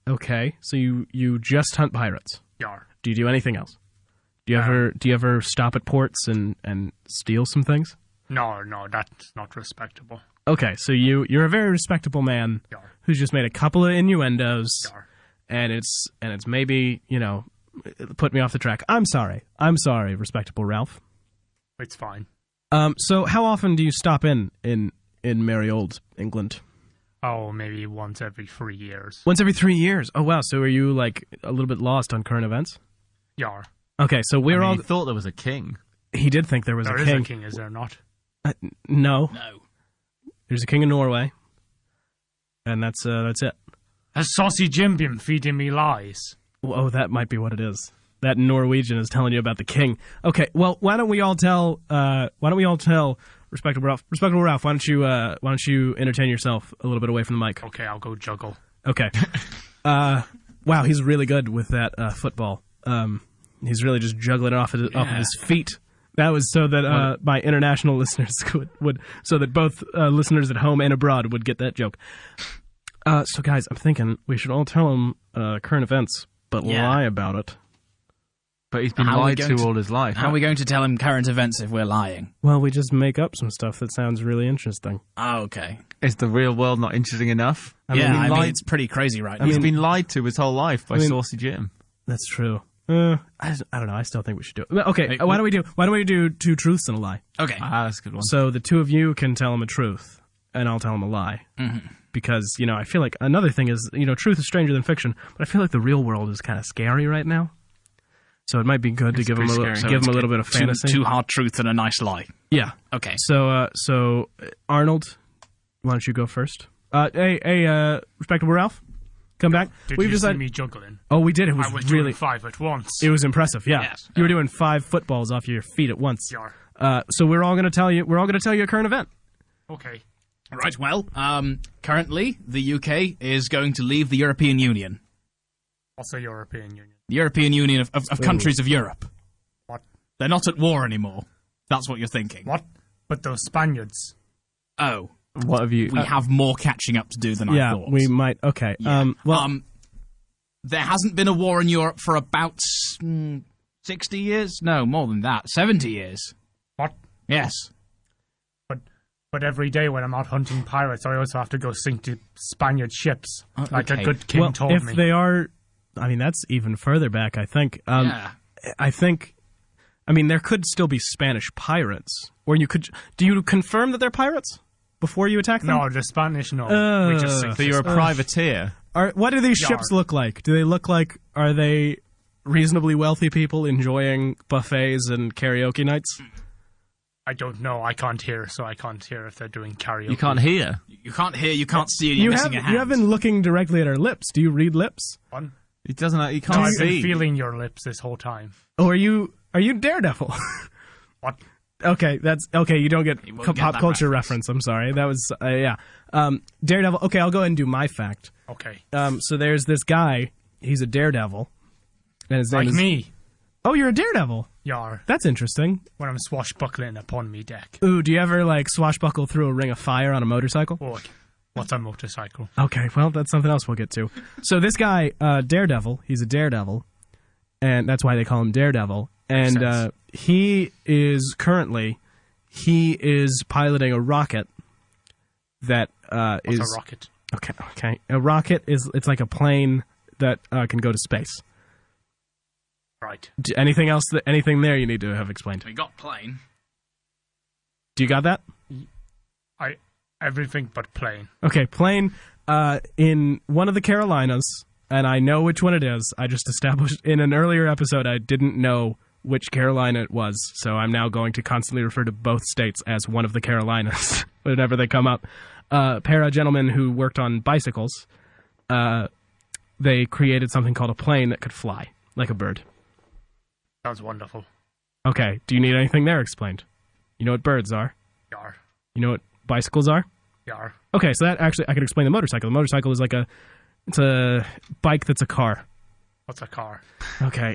Speaker 2: Okay, so you just hunt pirates.
Speaker 5: Yar.
Speaker 2: Do you do anything else? Do you ever stop at ports and steal some things?
Speaker 5: No, that's not respectable.
Speaker 2: Okay, so you're a very respectable man
Speaker 5: Yar.
Speaker 2: who's just made a couple of innuendos,
Speaker 5: Yar.
Speaker 2: and it's maybe put me off the track. I'm sorry, Respectable Ralph.
Speaker 5: It's fine.
Speaker 2: So how often do you stop in merry old England?
Speaker 5: Oh, maybe once every 3 years.
Speaker 2: Once every 3 years. Oh wow, so are you like a little bit lost on current events?
Speaker 5: Yar.
Speaker 2: Okay, so we're all.
Speaker 3: He thought there was a king.
Speaker 2: He did think there was
Speaker 5: There
Speaker 2: a
Speaker 5: is
Speaker 2: king.
Speaker 5: a king, is there not?
Speaker 2: No,
Speaker 4: No.
Speaker 2: there's a king in Norway, and that's it.
Speaker 5: Has Saucy Jim been feeding me lies?
Speaker 2: Oh, that might be what it is. that Norwegian is telling you about the king. Okay, well, why don't we all tell Respectable Ralph, why don't you entertain yourself a little bit away from the mic?
Speaker 5: Okay, I'll go juggle.
Speaker 2: Okay. Wow, he's really good with that football. He's really just juggling it off of his feet. That was so that my international listeners would so that both listeners at home and abroad would get that joke. So guys, I'm thinking we should all tell him current events, but lie about it.
Speaker 3: But he's been lied to all his life.
Speaker 4: How are we going to tell him current events if we're lying?
Speaker 2: Well, we just make up some stuff that sounds really interesting.
Speaker 4: Oh, okay.
Speaker 3: Is the real world not interesting enough?
Speaker 4: I mean, it's pretty crazy right now.
Speaker 3: He's been lied to his whole life by Sassy Jim.
Speaker 2: That's true. I don't know. I still think we should do it. Okay, why don't we do 2 truths and a lie?
Speaker 4: Okay.
Speaker 3: That's a good one.
Speaker 2: So the 2 of you can tell him a truth, and I'll tell him a lie.
Speaker 4: Mm-hmm.
Speaker 2: Because, I feel like another thing is, truth is stranger than fiction, but I feel like the real world is kind of scary right now. So it might be good to give him a little bit of fantasy.
Speaker 4: 2 hard truths and a nice lie.
Speaker 2: Yeah.
Speaker 4: Okay.
Speaker 2: So Arnold, why don't you go first? Hey, Respectable Ralph, come back.
Speaker 5: Did you see me juggling?
Speaker 2: Oh, we did. It was
Speaker 5: I was
Speaker 2: really
Speaker 5: doing 5 at once.
Speaker 2: It was impressive. Yeah.
Speaker 4: Yes.
Speaker 2: You were doing 5 footballs off your feet at once.
Speaker 5: Yeah.
Speaker 2: So we're all going to tell you a current event.
Speaker 5: Okay.
Speaker 4: Right. Well, currently the UK is going to leave the European Union.
Speaker 5: What's the European Union?
Speaker 4: The European Union of countries of Europe.
Speaker 5: What?
Speaker 4: They're not at war anymore. That's what you're thinking.
Speaker 5: What? But those Spaniards.
Speaker 4: Oh.
Speaker 3: What have you...
Speaker 4: We have more catching up to do than I thought.
Speaker 2: Yeah, we might... Okay.
Speaker 4: Yeah. There hasn't been a war in Europe for about 60 years? No, more than that. 70 years.
Speaker 5: What?
Speaker 4: Yes.
Speaker 5: But every day when I'm out hunting pirates, I also have to go sink to Spaniard ships. Like a good king told me.
Speaker 2: If they are... I mean, that's even further back, I think.
Speaker 4: Yeah.
Speaker 2: I mean, there could still be Spanish pirates. Or you could... Do you confirm that they're pirates before you attack them?
Speaker 5: No, the Spanish, no. We just sink.
Speaker 3: So you're a privateer.
Speaker 2: What do these ships look like? Do they look like... Are they reasonably wealthy people enjoying buffets and karaoke nights?
Speaker 5: I don't know. I can't hear, so I can't hear if they're doing karaoke.
Speaker 3: You can't hear?
Speaker 4: You can't hear, you can't see, and you're missing a hand.
Speaker 2: You have been looking directly at our lips. Do you read lips?
Speaker 5: One?
Speaker 3: He doesn't. He
Speaker 5: No,
Speaker 3: can't
Speaker 5: I've
Speaker 3: see.
Speaker 5: been feeling your lips this whole time.
Speaker 2: Oh, are you Daredevil?
Speaker 5: What?
Speaker 2: Okay, that's okay. You don't get
Speaker 4: won't get
Speaker 2: pop
Speaker 4: that
Speaker 2: culture reference. I'm sorry. That was Daredevil. Okay, I'll go ahead and do my fact.
Speaker 5: Okay.
Speaker 2: So there's this guy. He's a daredevil, and his name
Speaker 5: Like
Speaker 2: is
Speaker 5: me.
Speaker 2: Oh, you're a daredevil.
Speaker 5: Yar.
Speaker 2: That's interesting.
Speaker 5: When I'm swashbuckling upon me deck.
Speaker 2: Ooh, do you ever like swashbuckle through a ring of fire on a motorcycle?
Speaker 5: Oh, what's a motorcycle?
Speaker 2: Okay, well, that's something else we'll get to. So this guy, Daredevil, he's a daredevil, and that's why they call him Daredevil. And he is piloting a rocket that
Speaker 5: What's a rocket?
Speaker 2: Okay. A rocket it's like a plane that can go to space.
Speaker 5: Right.
Speaker 2: Anything else? Anything there you need to have explained?
Speaker 4: We got plane.
Speaker 2: Do you got that?
Speaker 5: Everything but plane.
Speaker 2: Okay, plane in one of the Carolinas, and I know which one it is. I just established in an earlier episode I didn't know which Carolina it was, so I'm now going to constantly refer to both states as one of the Carolinas whenever they come up. Pair of gentlemen who worked on bicycles, they created something called a plane that could fly like a bird.
Speaker 5: Sounds wonderful.
Speaker 2: Okay, do you need anything there explained? You know what birds are?
Speaker 5: Yar.
Speaker 2: You know what bicycles are?
Speaker 5: Yar.
Speaker 2: Okay, so that actually, I could explain the motorcycle. The motorcycle is it's a bike that's a car.
Speaker 5: What's a car?
Speaker 2: Okay,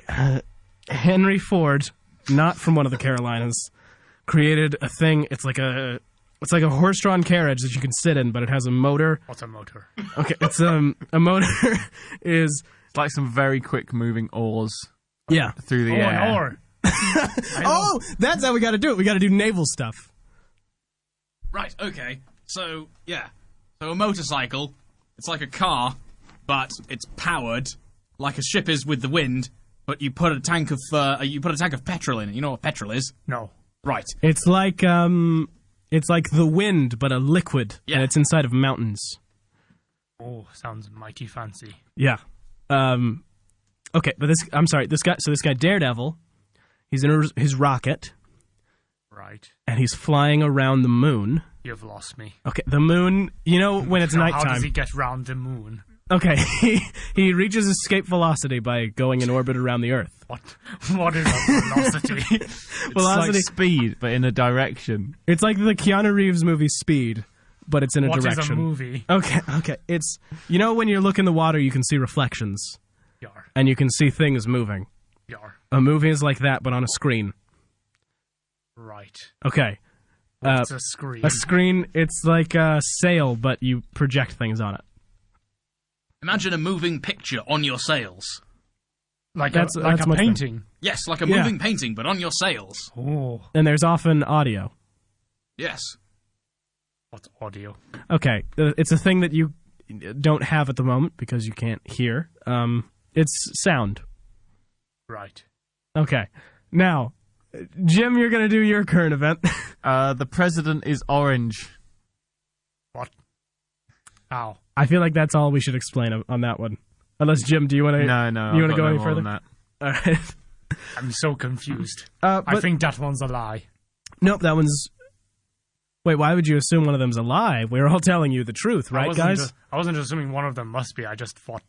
Speaker 2: Henry Ford, not from one of the Carolinas, created a thing. It's like a horse-drawn carriage that you can sit in, but it has a motor.
Speaker 5: What's a motor?
Speaker 2: Okay, it's a motor is
Speaker 3: It's like some very quick moving oars through the air.
Speaker 5: An oar.
Speaker 2: Oh, that's how we got to do it. We got to do naval stuff.
Speaker 4: Right, okay. So, yeah. So a motorcycle, it's like a car, but it's powered like a ship is with the wind, but you put a tank of petrol in it. You know what petrol is?
Speaker 5: No.
Speaker 4: Right.
Speaker 2: It's like the wind, but a liquid,
Speaker 4: Yeah.
Speaker 2: and it's inside of mountains.
Speaker 5: Oh, sounds mighty fancy.
Speaker 2: Yeah. Okay, but this guy Daredevil, he's in his rocket,
Speaker 5: Right.
Speaker 2: and he's flying around the moon.
Speaker 5: You've lost me.
Speaker 2: Okay, the moon, when it's
Speaker 5: Now,
Speaker 2: nighttime.
Speaker 5: how does he get round the moon?
Speaker 2: Okay, he reaches escape velocity by going in orbit around the Earth.
Speaker 5: What is a velocity?
Speaker 3: It's like speed, but in a direction.
Speaker 2: It's like the Keanu Reeves movie Speed, but it's in a direction.
Speaker 5: What is a movie?
Speaker 2: Okay. It's, you know, when you look in the water, you can see reflections.
Speaker 5: Yar.
Speaker 2: And you can see things moving.
Speaker 5: Yar.
Speaker 2: A movie is like that, but on a screen.
Speaker 5: Right.
Speaker 2: Okay.
Speaker 5: What's a screen?
Speaker 2: A screen, it's like a sail, but you project things on it.
Speaker 4: Imagine a moving picture on your sails.
Speaker 5: Like a painting?
Speaker 4: Yes, like a moving painting, but on your sails.
Speaker 5: Oh.
Speaker 2: And there's often audio.
Speaker 4: Yes.
Speaker 5: What's audio?
Speaker 2: Okay, it's a thing that you don't have at the moment because you can't hear. It's sound.
Speaker 5: Right.
Speaker 2: Okay. Now, Jim, you're going to do your current event.
Speaker 3: The president is orange.
Speaker 5: What? Ow.
Speaker 2: I feel like that's all we should explain on that one. Unless, Jim, do you want to?
Speaker 3: No.
Speaker 2: You want to go any
Speaker 3: more
Speaker 2: further?
Speaker 3: than that.
Speaker 2: All right.
Speaker 5: I'm so confused.
Speaker 2: I
Speaker 5: think that one's a lie.
Speaker 2: Nope, that one's. Wait, why would you assume one of them's a lie? We're all telling you the truth, right, guys?
Speaker 5: I wasn't assuming one of them must be. I just thought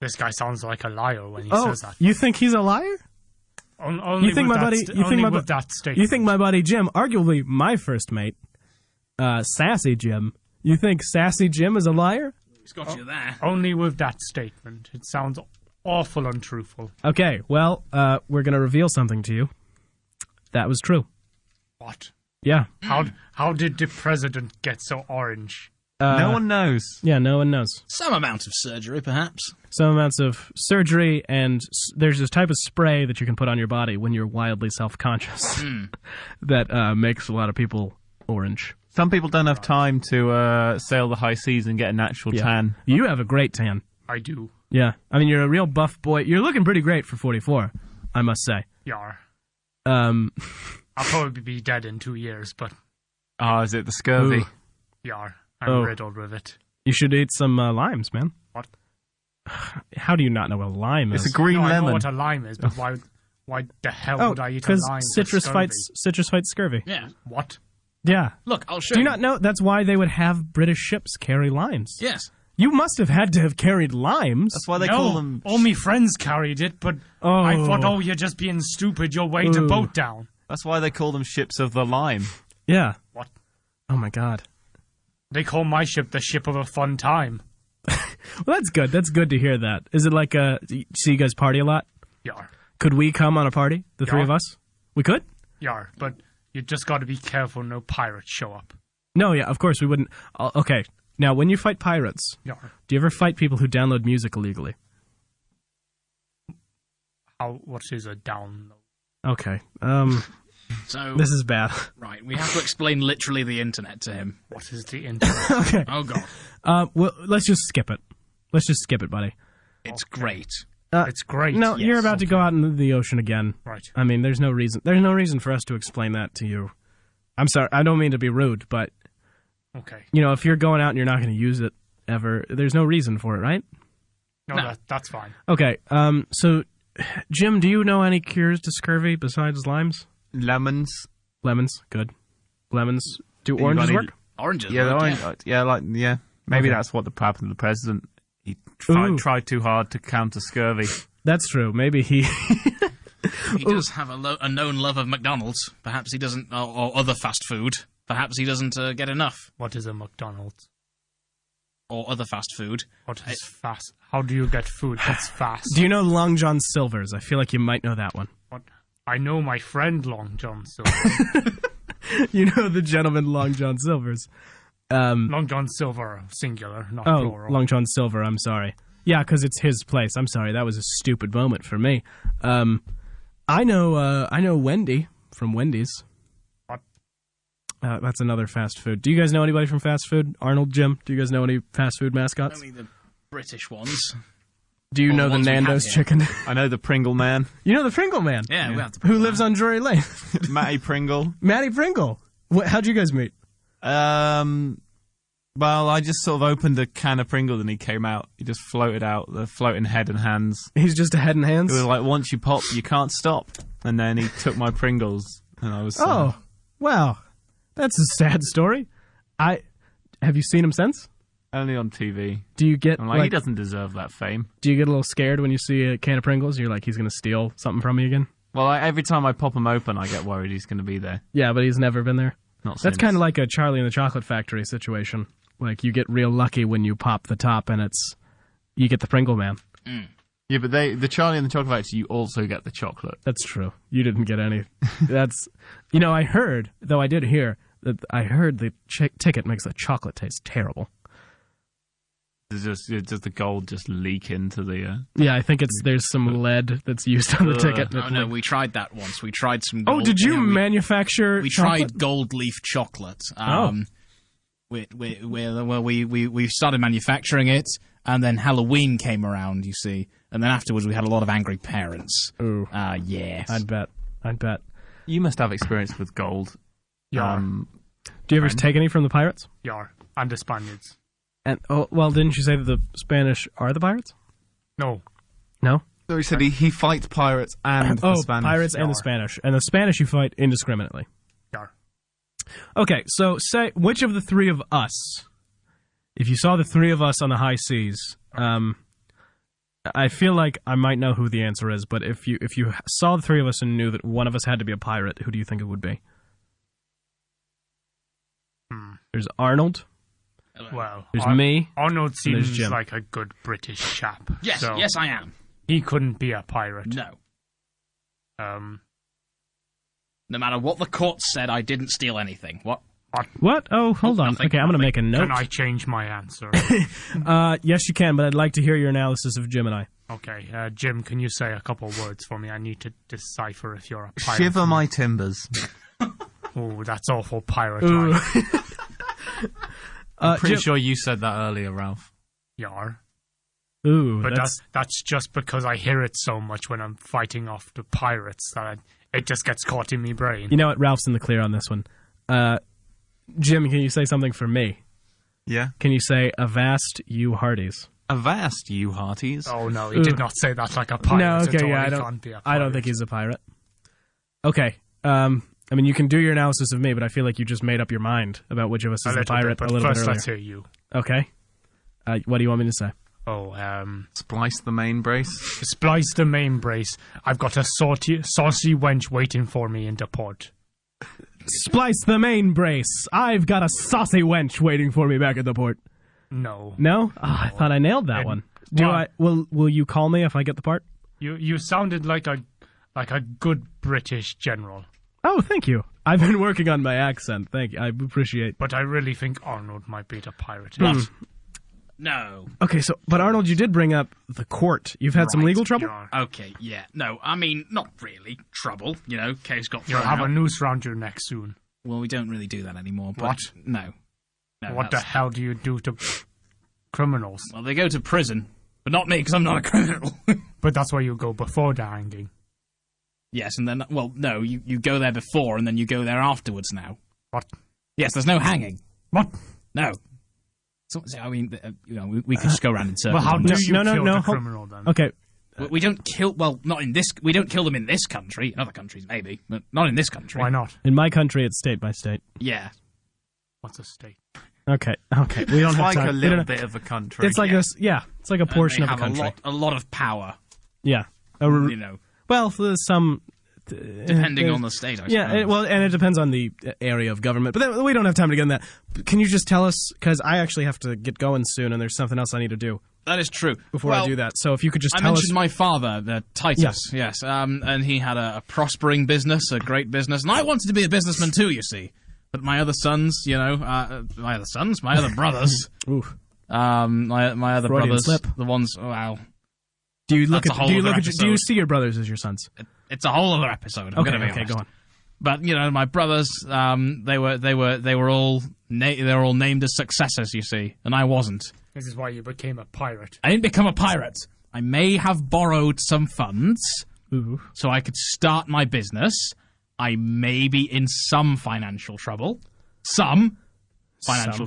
Speaker 5: this guy sounds like a liar when he says that.
Speaker 2: You think he's a liar?
Speaker 5: Only
Speaker 2: you think my buddy?
Speaker 5: with that statement.
Speaker 2: You think my buddy Jim, arguably my first mate, Sassy Jim? You think Sassy Jim is a liar?
Speaker 4: He's got you there.
Speaker 5: Only with that statement. It sounds awful untruthful.
Speaker 2: Okay, well, we're gonna reveal something to you. That was true.
Speaker 5: What?
Speaker 2: Yeah.
Speaker 5: How did the president get so orange?
Speaker 3: No one knows.
Speaker 2: Yeah, no one knows.
Speaker 4: Some amount of surgery, perhaps.
Speaker 2: Some amounts of surgery, and there's this type of spray that you can put on your body when you're wildly self-conscious that makes a lot of people orange.
Speaker 3: Some people don't have time to sail the high seas and get a natural tan.
Speaker 2: You have a great tan.
Speaker 5: I do.
Speaker 2: Yeah. I mean, you're a real buff boy. You're looking pretty great for 44, I must say.
Speaker 5: Yar.
Speaker 2: I'll
Speaker 5: probably be dead in 2 years, but...
Speaker 3: Oh, is it the scurvy?
Speaker 2: Ooh.
Speaker 5: Yar. I'm riddled with it.
Speaker 2: You should eat some limes, man.
Speaker 5: What?
Speaker 2: How do you not know what a lime is?
Speaker 3: It's a green lemon.
Speaker 5: I know what a lime is, but why the hell would I eat a lime?
Speaker 2: Citrus fights scurvy.
Speaker 4: Yeah.
Speaker 5: What?
Speaker 2: Yeah.
Speaker 4: Look, I'll show
Speaker 2: you.
Speaker 4: Do
Speaker 2: you not know? That's why they would have British ships carry limes.
Speaker 4: Yes.
Speaker 2: You must have had to have carried limes.
Speaker 3: That's why they call them...
Speaker 5: all my friends carried it, but I thought, you're just being stupid. You're weighing a boat down.
Speaker 3: That's why they call them ships of the lime.
Speaker 2: Yeah.
Speaker 5: What?
Speaker 2: Oh, my God.
Speaker 5: They call my ship the ship of a fun time.
Speaker 2: Well, that's good. That's good to hear that. Is it like so you guys party a lot?
Speaker 5: Yar.
Speaker 2: Could we come on a party? The three of us? We could?
Speaker 5: Yar, but you just got to be careful no pirates show up.
Speaker 2: No, yeah, of course we wouldn't. Okay, now when you fight pirates, do you ever fight people who download music illegally?
Speaker 5: What is a download?
Speaker 2: Okay,
Speaker 4: so
Speaker 2: this is bad.
Speaker 4: Right, we have to explain literally the internet to him.
Speaker 5: What is the internet?
Speaker 2: Okay.
Speaker 4: Oh, God.
Speaker 2: Well, let's just skip it. Let's just skip it, buddy.
Speaker 4: It's great.
Speaker 5: It's great.
Speaker 2: No, you're about to go out into the ocean again.
Speaker 5: Right.
Speaker 2: I mean, there's no reason. There's no reason for us to explain that to you. I'm sorry. I don't mean to be rude, but
Speaker 5: okay.
Speaker 2: You know, if you're going out and you're not going to use it ever, there's no reason for it, right?
Speaker 5: No. That's fine.
Speaker 2: Okay. So, Jim, do you know any cures to scurvy besides limes?
Speaker 3: Lemons.
Speaker 2: Lemons. Good. Lemons. Do oranges work?
Speaker 4: Oranges.
Speaker 3: Yeah, Maybe that's what happened to the president. He tried too hard to counter scurvy.
Speaker 2: That's true. Maybe he...
Speaker 4: He does have a known love of McDonald's. Perhaps he doesn't... Or other fast food. Perhaps he doesn't get enough.
Speaker 5: What is a McDonald's?
Speaker 4: Or other fast food.
Speaker 5: What is fast? How do you get food that's fast?
Speaker 2: Do you know Long John Silver's? I feel like you might know that one.
Speaker 5: What? I know my friend Long John Silver.
Speaker 2: You know the gentleman Long John Silver's.
Speaker 5: Long John Silver, singular, not plural.
Speaker 2: Long John Silver, I'm sorry. Yeah, because it's his place. I'm sorry, that was a stupid moment for me. I know Wendy from Wendy's.
Speaker 5: What?
Speaker 2: That's another fast food. Do you guys know anybody from fast food? Arnold, Jim, do you guys know any fast food mascots?
Speaker 4: Only the British ones.
Speaker 2: Do you know the Nando's chicken?
Speaker 3: I know the Pringle Man.
Speaker 2: You know the Pringle Man?
Speaker 4: Yeah. We have to
Speaker 2: who lives on Drury Lane?
Speaker 3: Matty Pringle.
Speaker 2: Matty Pringle. How'd you guys meet?
Speaker 3: Well, I just sort of opened a can of Pringles and he came out. He just floated out, the floating head and hands.
Speaker 2: He's just a head and hands?
Speaker 3: It was like, once you pop, you can't stop. And then he took my Pringles and I was...
Speaker 2: wow. That's a sad story. Have you seen him since?
Speaker 3: Only on TV.
Speaker 2: Do you get
Speaker 3: he doesn't deserve that fame.
Speaker 2: Do you get a little scared when you see a can of Pringles? You're like, he's going to steal something from me again?
Speaker 3: Well, every time I pop them open, I get worried he's going to be there.
Speaker 2: Yeah, but he's never been there.
Speaker 3: Not
Speaker 2: That's kind of like a Charlie and the Chocolate Factory situation. Like, you get real lucky when you pop the top and you get the Pringle Man.
Speaker 4: Mm.
Speaker 3: Yeah, but the Charlie and the Chocolate Factory, you also get the chocolate.
Speaker 2: That's true. You didn't get any. That's, I heard, though I did hear, that I heard the ticket makes the chocolate taste terrible.
Speaker 3: Does the gold just leak into the...
Speaker 2: Yeah, I think there's some lead that's used on the ticket.
Speaker 4: Oh, no, we tried that once. We tried some gold...
Speaker 2: Oh, did you manufacture
Speaker 4: We
Speaker 2: chocolate?
Speaker 4: tried gold leaf chocolate. We started manufacturing it, and then Halloween came around, you see. And then afterwards we had a lot of angry parents.
Speaker 2: Ooh.
Speaker 4: Yes.
Speaker 2: I'd bet.
Speaker 3: You must have experience with gold.
Speaker 5: Yeah.
Speaker 2: Do you ever take any from the pirates?
Speaker 5: Yeah, and the Spaniards.
Speaker 2: And didn't you say that the Spanish are the pirates?
Speaker 5: No.
Speaker 2: No?
Speaker 3: So he said he fights pirates and the Spanish.
Speaker 2: Pirates and the Spanish. And the Spanish you fight indiscriminately.
Speaker 5: Yeah.
Speaker 2: Okay, so say, which of the three of us, if you saw the three of us on the high seas, I feel like I might know who the answer is, but if you saw the three of us and knew that one of us had to be a pirate, who do you think it would be? There's Arnold.
Speaker 5: Well,
Speaker 2: there's me.
Speaker 5: Arnold seems like a good British chap.
Speaker 4: Yes,
Speaker 5: so
Speaker 4: yes, I am.
Speaker 5: He couldn't be a pirate.
Speaker 4: No.
Speaker 5: No
Speaker 4: matter what the court said, I didn't steal anything. What?
Speaker 2: What? Oh, hold on. Okay, I'm going to make a note.
Speaker 5: Can I change my answer?
Speaker 2: Yes, you can, but I'd like to hear your analysis of Jim and I.
Speaker 5: Okay, Jim, can you say a couple words for me? I need to decipher if you're a pirate.
Speaker 3: Shiver my timbers.
Speaker 5: Oh, that's awful pirate.
Speaker 3: I'm pretty sure you said that earlier, Ralph.
Speaker 5: Yar.
Speaker 2: Ooh,
Speaker 5: but that's just because I hear it so much when I'm fighting off the pirates that it just gets caught in my brain.
Speaker 2: You know what? Ralph's in the clear on this one. Jim, can you say something for me?
Speaker 3: Yeah.
Speaker 2: Can you say, "Avast, you hearties"?
Speaker 3: Avast, you hearties.
Speaker 5: Oh no, he did not say that like a pirate.
Speaker 2: No, okay, yeah, I don't think he's a pirate. Okay. I mean, you can do your analysis of me, but I feel like you just made up your mind about which of us is the pirate a little bit earlier.
Speaker 5: First, let's hear you.
Speaker 2: Okay. What do you want me to say?
Speaker 5: Oh,
Speaker 3: splice the main brace.
Speaker 5: Splice the main brace. I've got a saucy wench waiting for me in the port.
Speaker 2: Splice the main brace. I've got a saucy wench waiting for me back at the port.
Speaker 5: No.
Speaker 2: No? Oh, I thought I nailed that one. Will you call me if I get the part?
Speaker 5: You sounded like a good British general.
Speaker 2: Oh, thank you. I've been working on my accent. Thank you. I appreciate.
Speaker 5: But I really think Arnold might be the pirate.
Speaker 4: What? No.
Speaker 2: Okay, but Arnold, you did bring up the court. You've had some legal trouble?
Speaker 4: Okay, yeah. No, I mean, not really. Trouble, case got thrown
Speaker 5: You'll have a noose round your neck soon.
Speaker 4: Well, we don't really do that anymore. But
Speaker 5: what?
Speaker 4: No.
Speaker 5: What the hell do you do to criminals?
Speaker 4: Well, they go to prison. But not me, because I'm not a criminal.
Speaker 5: But that's where you go before the hanging.
Speaker 4: Yes, and then, well, no, you go there before, and then you go there afterwards now.
Speaker 5: What?
Speaker 4: Yes, there's no hanging.
Speaker 5: What?
Speaker 4: No. So I mean, we could just go around in circles.
Speaker 5: Well, how do you kill the criminal, then?
Speaker 2: Okay.
Speaker 4: We don't kill, not in this, we don't kill them in this country. In other countries, maybe, but not in this country.
Speaker 5: Why not?
Speaker 2: In my country, it's state by state.
Speaker 4: Yeah.
Speaker 5: What's a state?
Speaker 2: Okay. We don't have time.
Speaker 3: A little bit of a country.
Speaker 2: It's like it's like a portion of a country.
Speaker 4: A lot of power.
Speaker 2: Yeah. Well, some...
Speaker 4: Depending on the state, I suppose.
Speaker 2: Yeah, and it depends on the area of government. But we don't have time to get in that. Can you just tell us, because I actually have to get going soon, and there's something else I need to do.
Speaker 4: That is true.
Speaker 2: Before I do that. So if you could just tell us...
Speaker 4: I mentioned my father, Titus, yes. And he had a prospering business, a great business. And I wanted to be a businessman too, you see. But my other sons, my other brothers...
Speaker 2: Oof.
Speaker 4: My other
Speaker 2: Freudian
Speaker 4: brothers,
Speaker 2: slip.
Speaker 4: the ones... Wow.
Speaker 2: Do you see your brothers as your sons?
Speaker 4: It's a whole other episode. I'm gonna be honest.
Speaker 2: Go on.
Speaker 4: But my brothers, they were all named as successors, you see, and I wasn't.
Speaker 5: This is why you became a pirate.
Speaker 4: I didn't become a pirate. I may have borrowed some funds, so I could start my business. I may be in some financial trouble,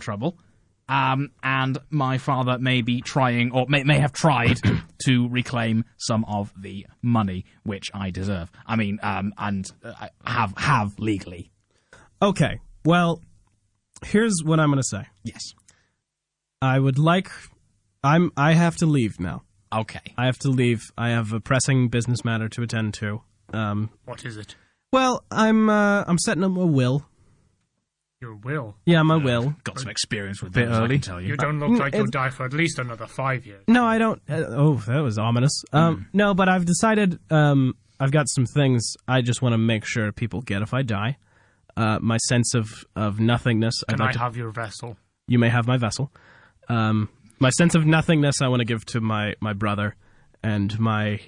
Speaker 4: trouble. And my father may be trying, or may have tried, to reclaim some of the money which I deserve. I mean, and have legally.
Speaker 2: Okay, well, here's what I'm going to say.
Speaker 4: Yes.
Speaker 2: I would like... I have to leave now.
Speaker 4: Okay.
Speaker 2: I have to leave. I have a pressing business matter to attend to.
Speaker 5: What is it?
Speaker 2: Well, I'm setting up a will.
Speaker 5: Your will?
Speaker 2: Yeah, my will.
Speaker 4: Got some experience with
Speaker 3: bit
Speaker 4: those, I
Speaker 3: early.
Speaker 4: can tell you.
Speaker 5: You don't look like you'll die for at least another 5 years.
Speaker 2: No, I don't. That was ominous. No, but I've decided I've got some things I just want to make sure people get if I die. My sense of nothingness.
Speaker 5: Can I have your vessel?
Speaker 2: You may have my vessel. My sense of nothingness I want to give to my brother, and my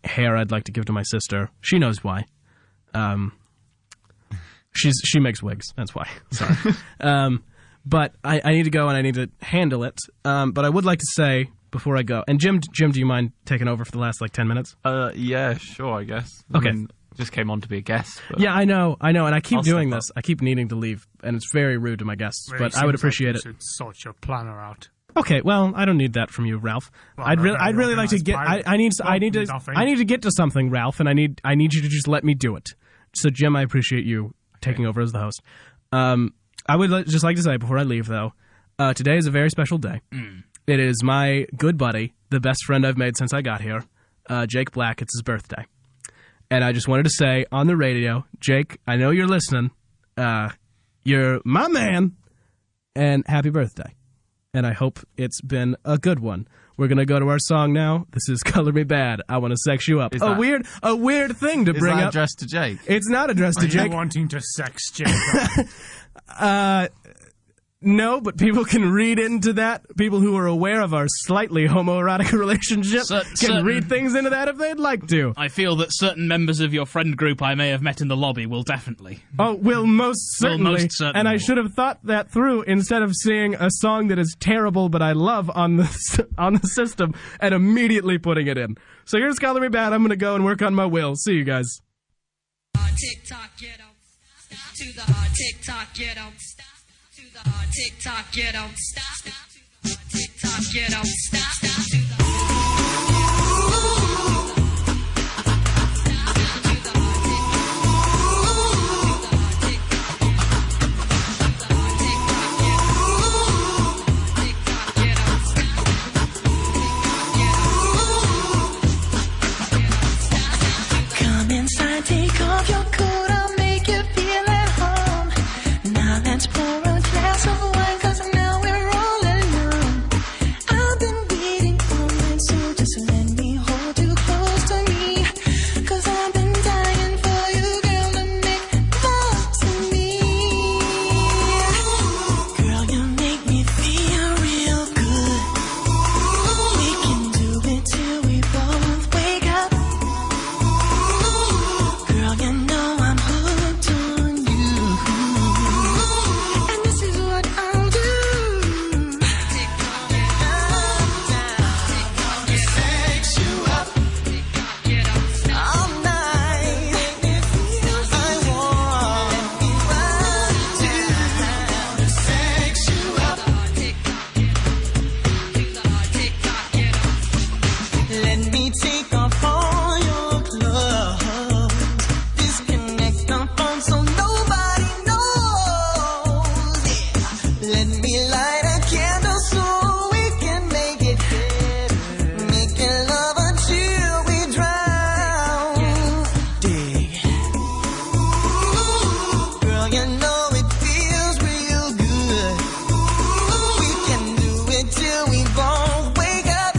Speaker 2: hair I'd like to give to my sister. She knows why. She makes wigs. That's why. Sorry. But I need to go and I need to handle it. But I would like to say before I go, and Jim, do you mind taking over for the last 10 minutes?
Speaker 3: Yeah, sure, I guess.
Speaker 2: Okay.
Speaker 3: I mean, just came on to be a guest. But
Speaker 2: Yeah, I know, and I keep doing this. I keep needing to leave, and it's very rude to my guests.
Speaker 5: Really
Speaker 2: but I would
Speaker 5: seems
Speaker 2: appreciate
Speaker 5: like
Speaker 2: it.
Speaker 5: you should sort your planner out.
Speaker 2: Okay, well, I don't need that from you, Ralph.
Speaker 5: Well,
Speaker 2: I'd
Speaker 5: no,
Speaker 2: really like to get. I need to get to something, Ralph, and I need you to just let me do it. So, Jim, I appreciate you taking over as the host. I would just like to say before I leave, though, today is a very special day. It is my good buddy, the best friend I've made since I got here, Jake Black. It's his birthday, and I just wanted to say on the radio, Jake, I know you're listening. You're my man, and happy birthday. And I hope it's been a good one. We're going to go to our song now. This is Color Me Bad. I Want to Sex You Up. A weird thing to bring up.
Speaker 3: Is that addressed to Jake?
Speaker 2: It's not addressed to Jake.
Speaker 5: Are you wanting to sex Jake?
Speaker 2: No, but people can read into that. People who are aware of our slightly homoerotic relationship can read things into that if they'd like to.
Speaker 4: I feel that certain members of your friend group I may have met in the lobby will definitely.
Speaker 2: Oh, will most certainly. And I
Speaker 4: will.
Speaker 2: should have thought that through instead of seeing a song that is terrible but I love on the system and immediately putting it in. So here's Color Me Bad. I'm going to go and work on my will. See you guys.
Speaker 6: Tick-tock, get up. To the hard tick-tock, get up. To the hard tick-tock, get up. Stop. To the hard tick-tock, get up. Stop. To the come inside, take off your coat, I'll make you feel at home. Now let's pour a glass of wine, 'cause now we're all alone. I've been waiting all night, so just let me hold you close to me, 'cause I've been dying for you, girl, to make love to me. Girl, you make me feel real good. We can do it till we both wake up. Girl, you know I'm hooked on you. And this is what I'll do. Tick-tock, get up, down. Tick-tock, get sex you up. Tick-tock, get up, all night. Make me feel I want. Let me run down. Sex you up. Tick-tock, get up. To the hard tick-tock, get up. Let me take off all your clothes. Disconnect the phone so nobody knows. Yeah. Let me light a candle so we can make it better. Making love until we drown. Dig. Girl, you know it feels real good. We can do it till we both wake up.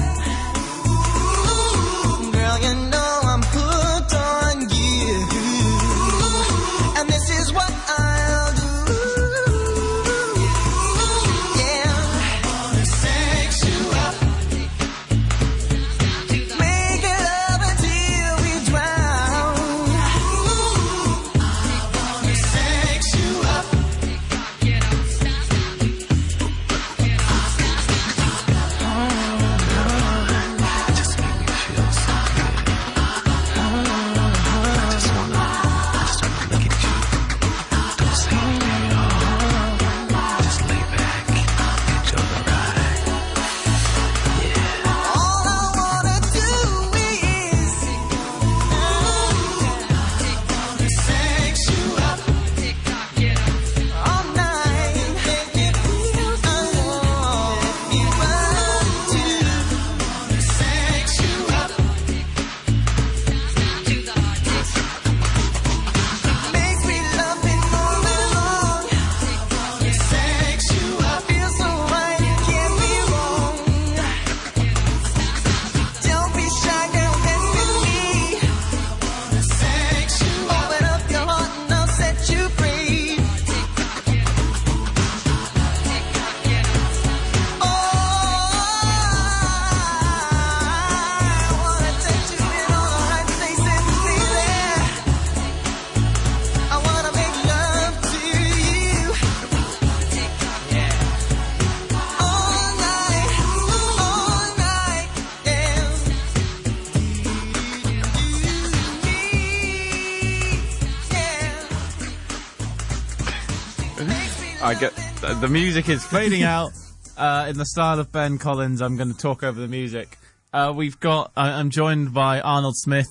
Speaker 3: the music is fading out. In the style of Ben Collins, I'm going to talk over the music. I'm joined by Arnold Smith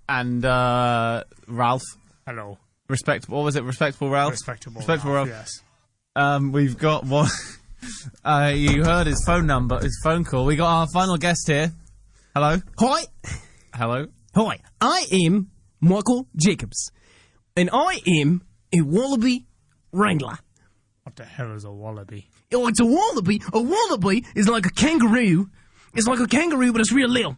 Speaker 3: and Ralph.
Speaker 5: Hello.
Speaker 3: Respectable. What was it? Respectable Ralph.
Speaker 5: Respectable
Speaker 3: Ralph.
Speaker 5: Yes.
Speaker 3: We've got one. You heard his phone number, his phone call. We got our final guest here. Hello.
Speaker 2: Hi.
Speaker 3: Hello.
Speaker 2: Hi. I am Michael Jacobs, and I am a Wallaby Wrangler.
Speaker 5: What the hell is a wallaby?
Speaker 2: Oh, it's a wallaby. A wallaby is like a kangaroo. It's like a kangaroo, but it's real little.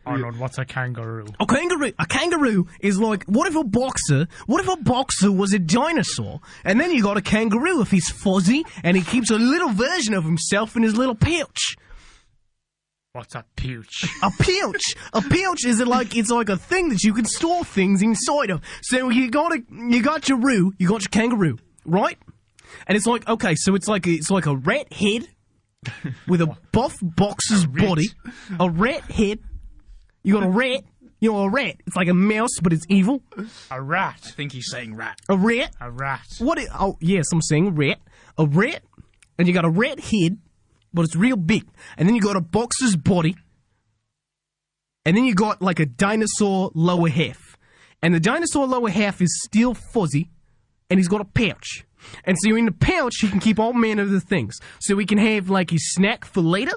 Speaker 5: Arnold, what's a kangaroo?
Speaker 2: A kangaroo is like, what if a boxer was a dinosaur? And then you got a kangaroo if he's fuzzy and he keeps a little version of himself in his little pouch.
Speaker 5: What's a pouch?
Speaker 2: A pouch. A pouch is it's like a thing that you can store things inside of. So you got your kangaroo, right? And it's like, okay, so it's like a rat head with a buff boxer's body. A rat head. You got a rat. You know, a rat. It's like a mouse, but it's evil.
Speaker 5: A rat.
Speaker 4: I think he's saying rat.
Speaker 2: A rat.
Speaker 5: A rat.
Speaker 2: Oh, yes, I'm saying rat. A rat. And you got a rat head, but it's real big. And then you got a boxer's body. And then you got like a dinosaur lower half. And the dinosaur lower half is still fuzzy. And he's got a pouch. And so in the pouch, he can keep all manner of things. So he can have like his snack for later.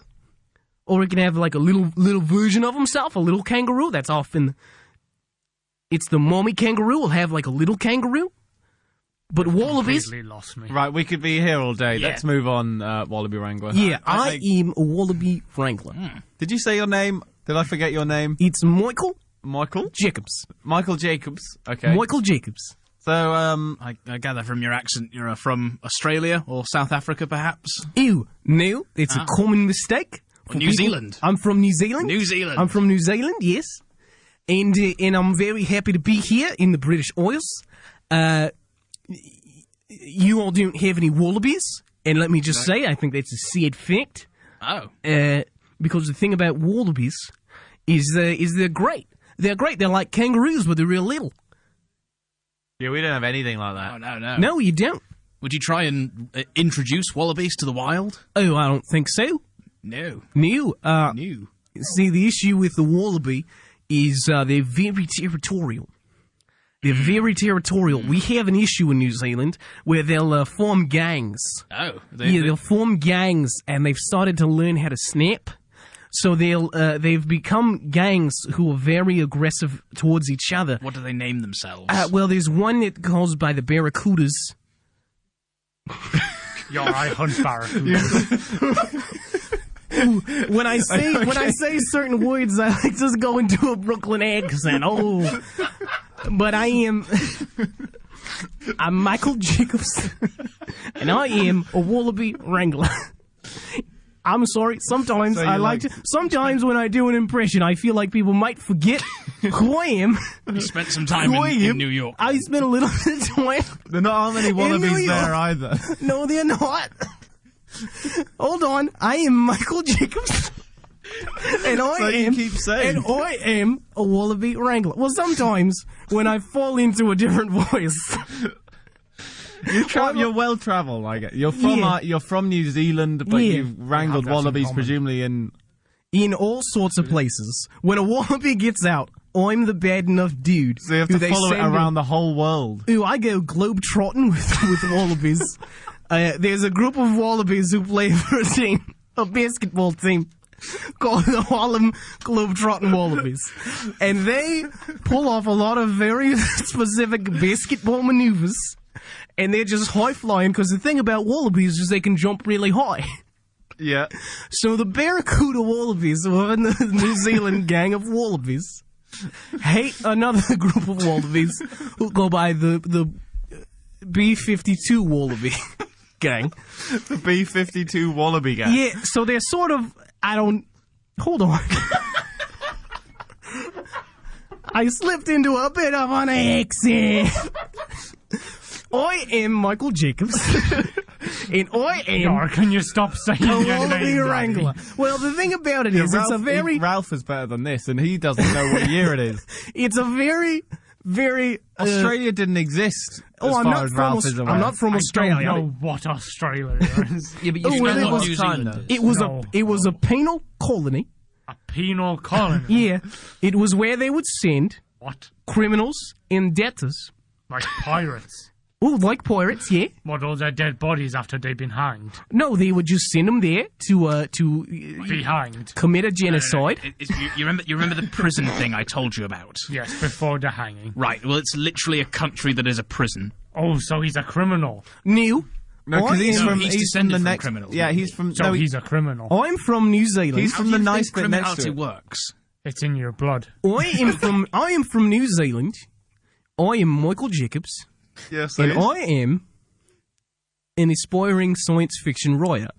Speaker 2: Or he can have like a little version of himself, a little kangaroo. That's often... It's the mommy kangaroo will have like a little kangaroo. But wallabies...
Speaker 5: Completely lost me.
Speaker 3: Right, we could be here all day.
Speaker 2: Yeah.
Speaker 3: Let's move on, Wallaby Wrangler.
Speaker 2: Yeah, I am a Wallaby Wrangler.
Speaker 3: Did you say your name? Did I forget your name?
Speaker 2: It's Michael Jacobs.
Speaker 3: Michael Jacobs. Okay.
Speaker 2: Michael Jacobs.
Speaker 3: So,
Speaker 4: I gather from your accent you're from Australia or South Africa, perhaps?
Speaker 2: Ew, no, it's a common mistake.
Speaker 4: Or New Zealand.
Speaker 2: I'm from New Zealand.
Speaker 4: New Zealand.
Speaker 2: I'm from New Zealand, yes. And I'm very happy to be here in the British Isles. You all don't have any wallabies. And let me just say, I think that's a sad fact.
Speaker 4: Oh.
Speaker 2: Because the thing about wallabies is they're great. They're great. They're like kangaroos, but they're real little.
Speaker 3: yeah, we don't have anything like that.
Speaker 4: Oh, no.
Speaker 2: No, you don't.
Speaker 4: Would you try and introduce wallabies to the wild?
Speaker 2: Oh, I don't think so.
Speaker 4: No.
Speaker 2: No.
Speaker 4: No.
Speaker 2: See, the issue with the wallaby is they're very territorial. They're very territorial. We have an issue in New Zealand where they'll form gangs.
Speaker 4: Oh.
Speaker 2: They'll form gangs, and they've started to learn how to snap. So they've become gangs who are very aggressive towards each other.
Speaker 4: What do they name themselves?
Speaker 2: Well, there's one that goes by the Barracudas.
Speaker 5: Yo, I hunt barracudas.
Speaker 2: When I say certain words, I like to go into a Brooklyn accent. Oh, but I'm Michael Jacobs, and I am a Wallaby Wrangler. I'm sorry. Sometimes Sometimes when I do an impression, I feel like people might forget who I am.
Speaker 4: You spent some time in New York.
Speaker 2: I spent a little bit of time.
Speaker 3: There are not many wallabies there either.
Speaker 2: No, they're not. Hold on. I am Michael Jacobs. And I am a Wallaby Wrangler. Well, sometimes when I fall into a different voice.
Speaker 3: You're well travelled, I get. You're from New Zealand, but you've wrangled wallabies presumably
Speaker 2: in all sorts of places. When a wallaby gets out, I'm the bad enough dude.
Speaker 3: So you have to follow it around the whole world.
Speaker 2: Ooh, I go globe-trotting with wallabies. There's a group of wallabies who play for a basketball team called the Harlem Globetrotting Wallabies. And they pull off a lot of very specific basketball maneuvers. And they're just high-flying, because the thing about wallabies is they can jump really high.
Speaker 3: Yeah.
Speaker 2: So the Barracuda Wallabies, who are in the New Zealand gang of wallabies, hate another group of wallabies who go by the B-52 Wallaby gang.
Speaker 3: The B-52 Wallaby gang.
Speaker 2: Yeah, so they're sort of... Hold on. I slipped into a bit of an accent. I am Michael Jacobs, and I am...
Speaker 5: Can you stop saying
Speaker 2: a
Speaker 5: your
Speaker 2: Wallaby
Speaker 5: name,
Speaker 2: Wrangler. Well, the thing about it is, it's a very...
Speaker 3: Ralph is better than this, and he doesn't know what year it is.
Speaker 2: It's a very, very.
Speaker 3: Australia didn't exist. I'm not from Australia.
Speaker 5: I don't know what Australia is.
Speaker 4: Yeah, but you know what New Zealand is.
Speaker 2: It was a penal colony.
Speaker 5: A penal colony?
Speaker 2: Yeah. It was where they would send
Speaker 5: What?
Speaker 2: criminals and debtors.
Speaker 5: Like pirates?
Speaker 2: Oh, like pirates, yeah.
Speaker 5: What, all their dead bodies after they've been hanged?
Speaker 2: No, they would just send them there to
Speaker 5: Be hanged?
Speaker 2: commit a genocide.
Speaker 4: You remember the prison thing I told you about?
Speaker 5: Yes, before the hanging.
Speaker 4: Right, well, it's literally a country that is a prison.
Speaker 5: Oh, so he's a criminal.
Speaker 2: New.
Speaker 3: No, because
Speaker 4: he's
Speaker 3: from
Speaker 4: descended
Speaker 3: the
Speaker 4: from
Speaker 3: next.
Speaker 4: criminals.
Speaker 3: Yeah, he's from.
Speaker 5: So he's a criminal.
Speaker 2: I'm from New Zealand.
Speaker 3: He's from the nice bit next
Speaker 4: criminality
Speaker 3: to it.
Speaker 4: works.
Speaker 5: It's in your blood.
Speaker 2: I am from New Zealand. I am Michael Jacobs.
Speaker 3: Yes,
Speaker 2: And I am an aspiring science fiction writer.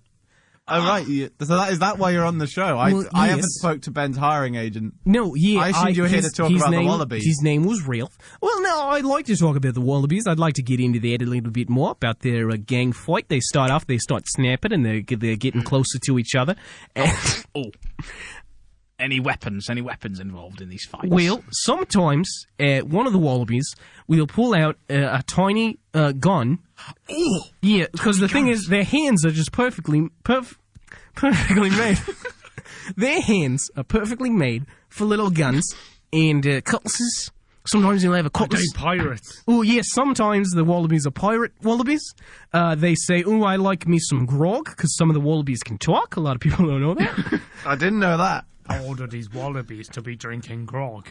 Speaker 3: Oh, right. So is that why you're on the show? I
Speaker 2: Well,
Speaker 3: haven't
Speaker 2: yes.
Speaker 3: spoke to Ben's hiring agent.
Speaker 2: No, yeah.
Speaker 3: I assumed you were here to talk about the Wallabies.
Speaker 2: His name was Ralph. Well, no, I'd like to talk about the Wallabies. I'd like to get into that a little bit more, about their gang fight. They start snapping, and they're getting closer to each other. And
Speaker 4: Oh. Any weapons involved in these fights?
Speaker 2: well, sometimes one of the Wallabies will pull out a tiny gun.
Speaker 4: Oh!
Speaker 2: Yeah, because the thing is, their hands are just perfectly made. Their hands are perfectly made for little guns and cutlasses. Sometimes they'll have a
Speaker 5: Are they
Speaker 2: cutlass.
Speaker 5: pirates?
Speaker 2: Oh, yes, sometimes the wallabies are pirate wallabies. They say, oh, I like me some grog, because some of the wallabies can talk. A lot of people don't know that.
Speaker 3: I didn't know that.
Speaker 5: How old are these wallabies to be drinking grog?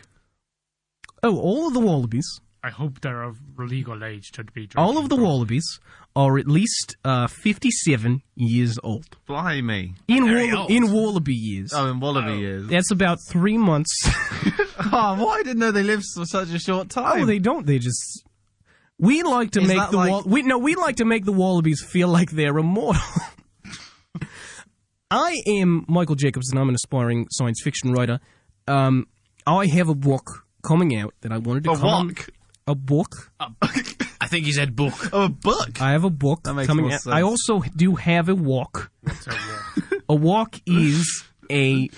Speaker 2: Oh, all of the wallabies,
Speaker 5: I hope they're of legal age to be drinking
Speaker 2: all of the
Speaker 5: grog.
Speaker 2: wallabies are at least 57 years old.
Speaker 3: Blimey.
Speaker 4: Very old.
Speaker 2: In wallaby years.
Speaker 3: Oh, in Wallaby years.
Speaker 2: That's about 3 months.
Speaker 3: Oh, why didn't know they lived for such a short time?
Speaker 2: Oh, they don't. They just. We like to
Speaker 3: Is
Speaker 2: make
Speaker 3: that
Speaker 2: the
Speaker 3: like-
Speaker 2: we like to make the wallabies feel like they're immortal. I am Michael Jacobs, and I'm an aspiring science fiction writer. I have a book coming out that I wanted to A book.
Speaker 4: I think he said book.
Speaker 3: Oh, a book.
Speaker 2: I have a book
Speaker 3: That makes
Speaker 2: coming
Speaker 3: more
Speaker 2: out.
Speaker 3: sense.
Speaker 2: I also do have a wok.
Speaker 5: What's a wok?
Speaker 2: A wok is a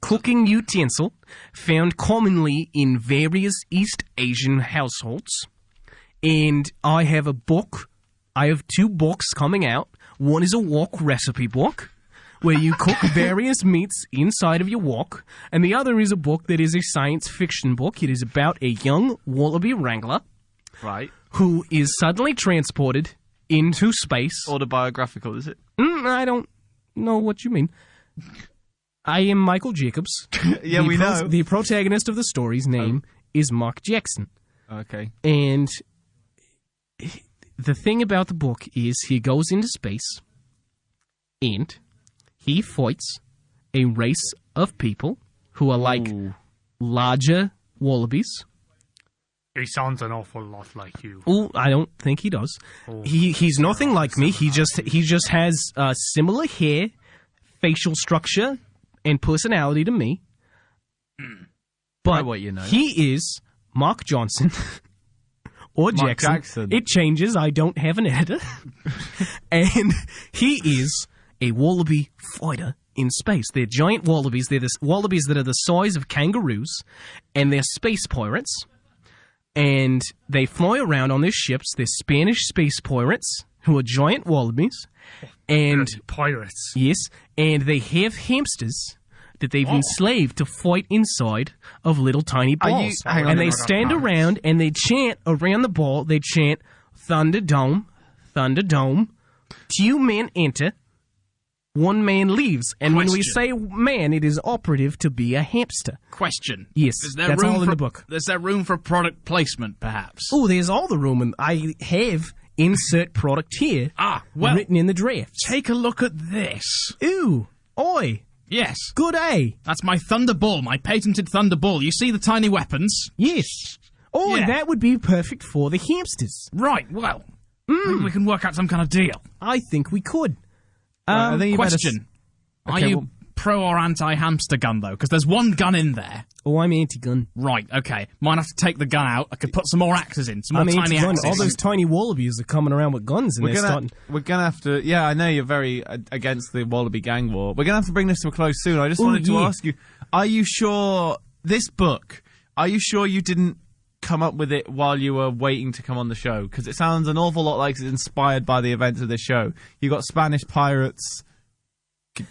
Speaker 2: cooking utensil found commonly in various East Asian households. And I have a book. I have 2 books coming out. One is a wok recipe book, where you cook various meats inside of your wok. And the other is a book that is a science fiction book. It is about a young Wallaby Wrangler
Speaker 3: Right.
Speaker 2: who is suddenly transported into space.
Speaker 3: Autobiographical, is it?
Speaker 2: I don't know what you mean. I am Michael Jacobs.
Speaker 3: Yeah, we know.
Speaker 2: The protagonist of the story's name is Mark Jackson.
Speaker 3: Okay.
Speaker 2: And the thing about the book is he goes into space and he fights a race of people who are like larger wallabies.
Speaker 5: He sounds an awful lot like you.
Speaker 2: Oh, I don't think he does. He's nothing like me. He just has similar hair, facial structure, and personality to me. But
Speaker 3: what you know.
Speaker 2: he is Mark Johnson or
Speaker 3: Mark
Speaker 2: Jackson.
Speaker 3: Jackson.
Speaker 2: It changes. I don't have an editor. And he is a wallaby fighter in space. They're giant wallabies. They're the wallabies that are the size of kangaroos, and they're space pirates. And they fly around on their ships. They're Spanish space pirates who are giant wallabies. And
Speaker 5: Bloody pirates.
Speaker 2: yes, and they have hamsters that they've enslaved to fight inside of little tiny balls.
Speaker 3: hang on
Speaker 2: And
Speaker 3: a
Speaker 2: they
Speaker 3: minute.
Speaker 2: stand around and they chant around the ball. They chant, Thunderdome, Thunderdome. 2 men enter, 1 man leaves. And when we say man, it is operative to be a hamster.
Speaker 4: Question.
Speaker 2: Yes,
Speaker 4: Is there
Speaker 2: that's
Speaker 4: room
Speaker 2: all in
Speaker 4: for,
Speaker 2: the book.
Speaker 4: Is there room for product placement, perhaps?
Speaker 2: Oh, there's all the room, and I have insert product here
Speaker 4: Well,
Speaker 2: written in the drafts.
Speaker 4: take a look at this.
Speaker 2: Ooh, oi,
Speaker 4: Yes.
Speaker 2: good A.
Speaker 4: That's my Thunderball, my patented Thunderball. You see the tiny weapons?
Speaker 2: Yes. Oh,
Speaker 4: Yeah.
Speaker 2: that would be perfect for the hamsters.
Speaker 4: Right, well, maybe we can work out some kind of deal.
Speaker 2: I think we could.
Speaker 3: I think you better
Speaker 4: Question. Are
Speaker 3: Okay,
Speaker 4: you
Speaker 3: well-
Speaker 4: pro or anti-hamster gun, though? Because there's 1 gun in there.
Speaker 2: Oh, I'm anti-gun.
Speaker 4: Right, okay. Might have to take the gun out. I could put some more axes in, some more
Speaker 2: I'm
Speaker 4: tiny
Speaker 2: anti-gun.
Speaker 4: axes.
Speaker 2: All those tiny wallabies are coming around with guns, and
Speaker 3: We're
Speaker 2: they're starting.
Speaker 3: gonna have to. Yeah, I know you're very against the Wallaby gang war. We're gonna have to bring this to a close soon. I just wanted to
Speaker 2: yeah.
Speaker 3: ask you: are you sure this book? Are you sure you didn't come up with it while you were waiting to come on the show? Because it sounds an awful lot like it's inspired by the events of this show. You got Spanish pirates,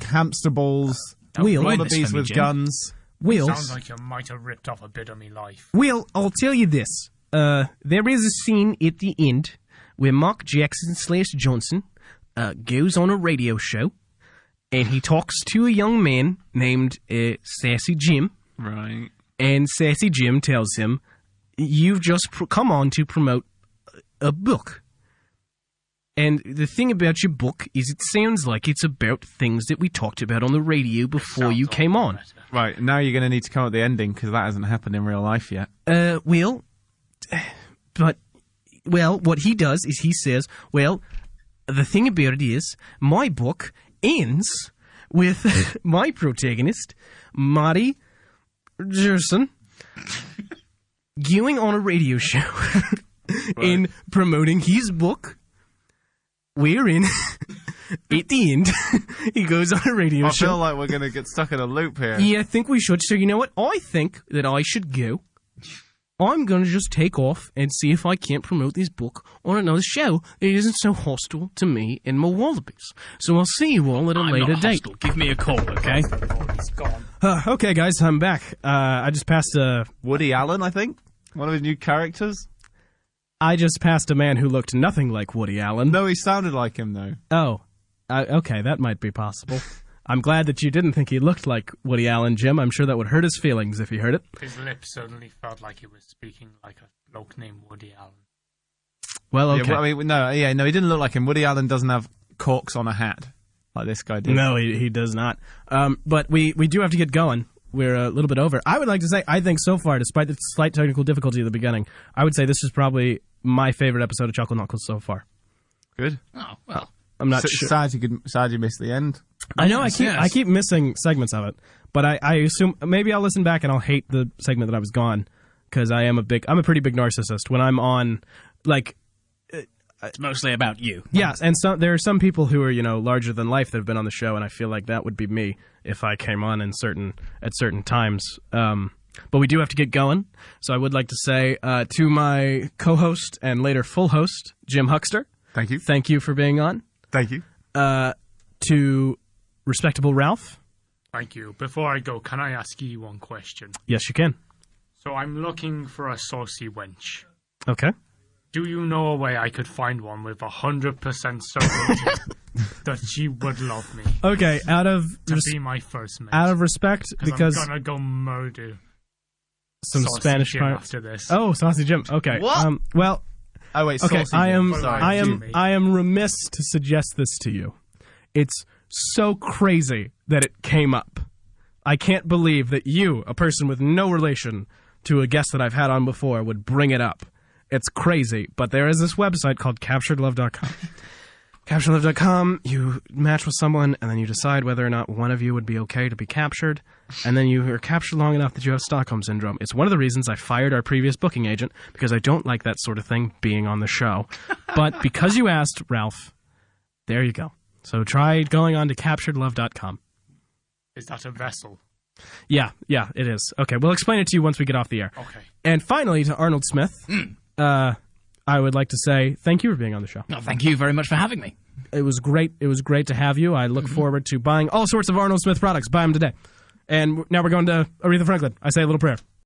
Speaker 3: hamster balls, wallabies with guns.
Speaker 2: Wheels.
Speaker 5: Sounds like you might have ripped off a bit of me life.
Speaker 2: Well, I'll tell you this. There is a scene at the end where Mark Jackson/Johnson goes on a radio show, and he talks to a young man named Sassy Jim.
Speaker 3: Right.
Speaker 2: And Sassy Jim tells him, you've just come on to promote a book. And the thing about your book is it sounds like it's about things that we talked about on the radio before you came on.
Speaker 3: Right, now you're going to need to come up with the ending, because that hasn't happened in real life yet.
Speaker 2: Well, what he does is he says, well, the thing about it is, my book ends with my protagonist, Marty Jerson, going on a radio show and promoting his book. Wherein, at the end, he goes on a radio show.
Speaker 3: I feel like we're going to get stuck in a loop here.
Speaker 2: Yeah, I think we should. So you know what? I think that I should go. I'm going to just take off and see if I can't promote this book on another show that isn't so hostile to me and my wallabies. So I'll see you all at a later date.
Speaker 4: Give me a call, okay?
Speaker 5: He's gone.
Speaker 2: Okay, guys, I'm back. I just passed
Speaker 3: Woody Allen, I think? One of his new characters?
Speaker 2: I just passed a man who looked nothing like Woody Allen.
Speaker 3: No, he sounded like him, though.
Speaker 2: Oh, okay, that might be possible. I'm glad that you didn't think he looked like Woody Allen, Jim. I'm sure that would hurt his feelings if he heard it.
Speaker 5: His lips suddenly felt like he was speaking like a bloke named Woody Allen.
Speaker 2: Well, okay.
Speaker 3: Yeah, no, he didn't look like him. Woody Allen doesn't have corks on a hat like this guy did.
Speaker 2: No, he does not. But we do have to get going. We're a little bit over. I would like to say, I think so far, despite the slight technical difficulty at the beginning, I would say this is probably my favorite episode of Chuckle Knuckles so far.
Speaker 3: Good.
Speaker 4: Oh, well.
Speaker 2: I'm not sure.
Speaker 3: Sad you missed the end.
Speaker 2: I know, I keep missing segments of it, but I assume maybe I'll listen back and I'll hate the segment that I was gone, because I'm a pretty big narcissist when I'm on, like.
Speaker 4: It's mostly about you.
Speaker 2: Yeah, and there are some people who are, larger than life that have been on the show, and I feel like that would be me if I came on at certain times. But we do have to get going, so I would like to say to my co-host and later full host, Jim Huxter.
Speaker 3: Thank you.
Speaker 2: Thank you for being on.
Speaker 3: Thank you.
Speaker 2: To Respectable Ralph.
Speaker 5: Thank you. Before I go, can I ask you one question?
Speaker 2: Yes, you can.
Speaker 5: So I'm looking for a saucy wench.
Speaker 2: Okay.
Speaker 5: Do you know a way I could find one with 100% certainty that she would love me?
Speaker 2: Okay,
Speaker 5: be my first mate.
Speaker 2: Out of respect, because
Speaker 5: I'm gonna go murder
Speaker 2: some
Speaker 5: Sassy
Speaker 2: Spanish
Speaker 5: Jim
Speaker 2: pirates.
Speaker 5: after this.
Speaker 2: Oh, Sassy Jim. Okay.
Speaker 3: What?
Speaker 2: Well.
Speaker 3: Oh wait.
Speaker 2: Okay.
Speaker 3: Saucy Jim.
Speaker 2: I am remiss to suggest this to you. It's so crazy that it came up. I can't believe that you, a person with no relation to a guest that I've had on before, would bring it up. It's crazy, but there is this website called CapturedLove.com. CapturedLove.com, you match with someone, and then you decide whether or not one of you would be okay to be captured, and then you are captured long enough that you have Stockholm Syndrome. It's one of the reasons I fired our previous booking agent, because I don't like that sort of thing being on the show. But because you asked, Ralph, there you go. So try going on to CapturedLove.com.
Speaker 5: Is that a vessel?
Speaker 2: Yeah, it is. Okay, we'll explain it to you once we get off the air.
Speaker 5: Okay.
Speaker 2: And finally, to Arnold Smith, I would like to say thank you for being on the show.
Speaker 4: Oh, thank you very much for having me.
Speaker 2: It was great. It was great to have you. I look forward to buying all sorts of Arnold Smith products. Buy them today. And now we're going to Aretha Franklin. I say a little prayer.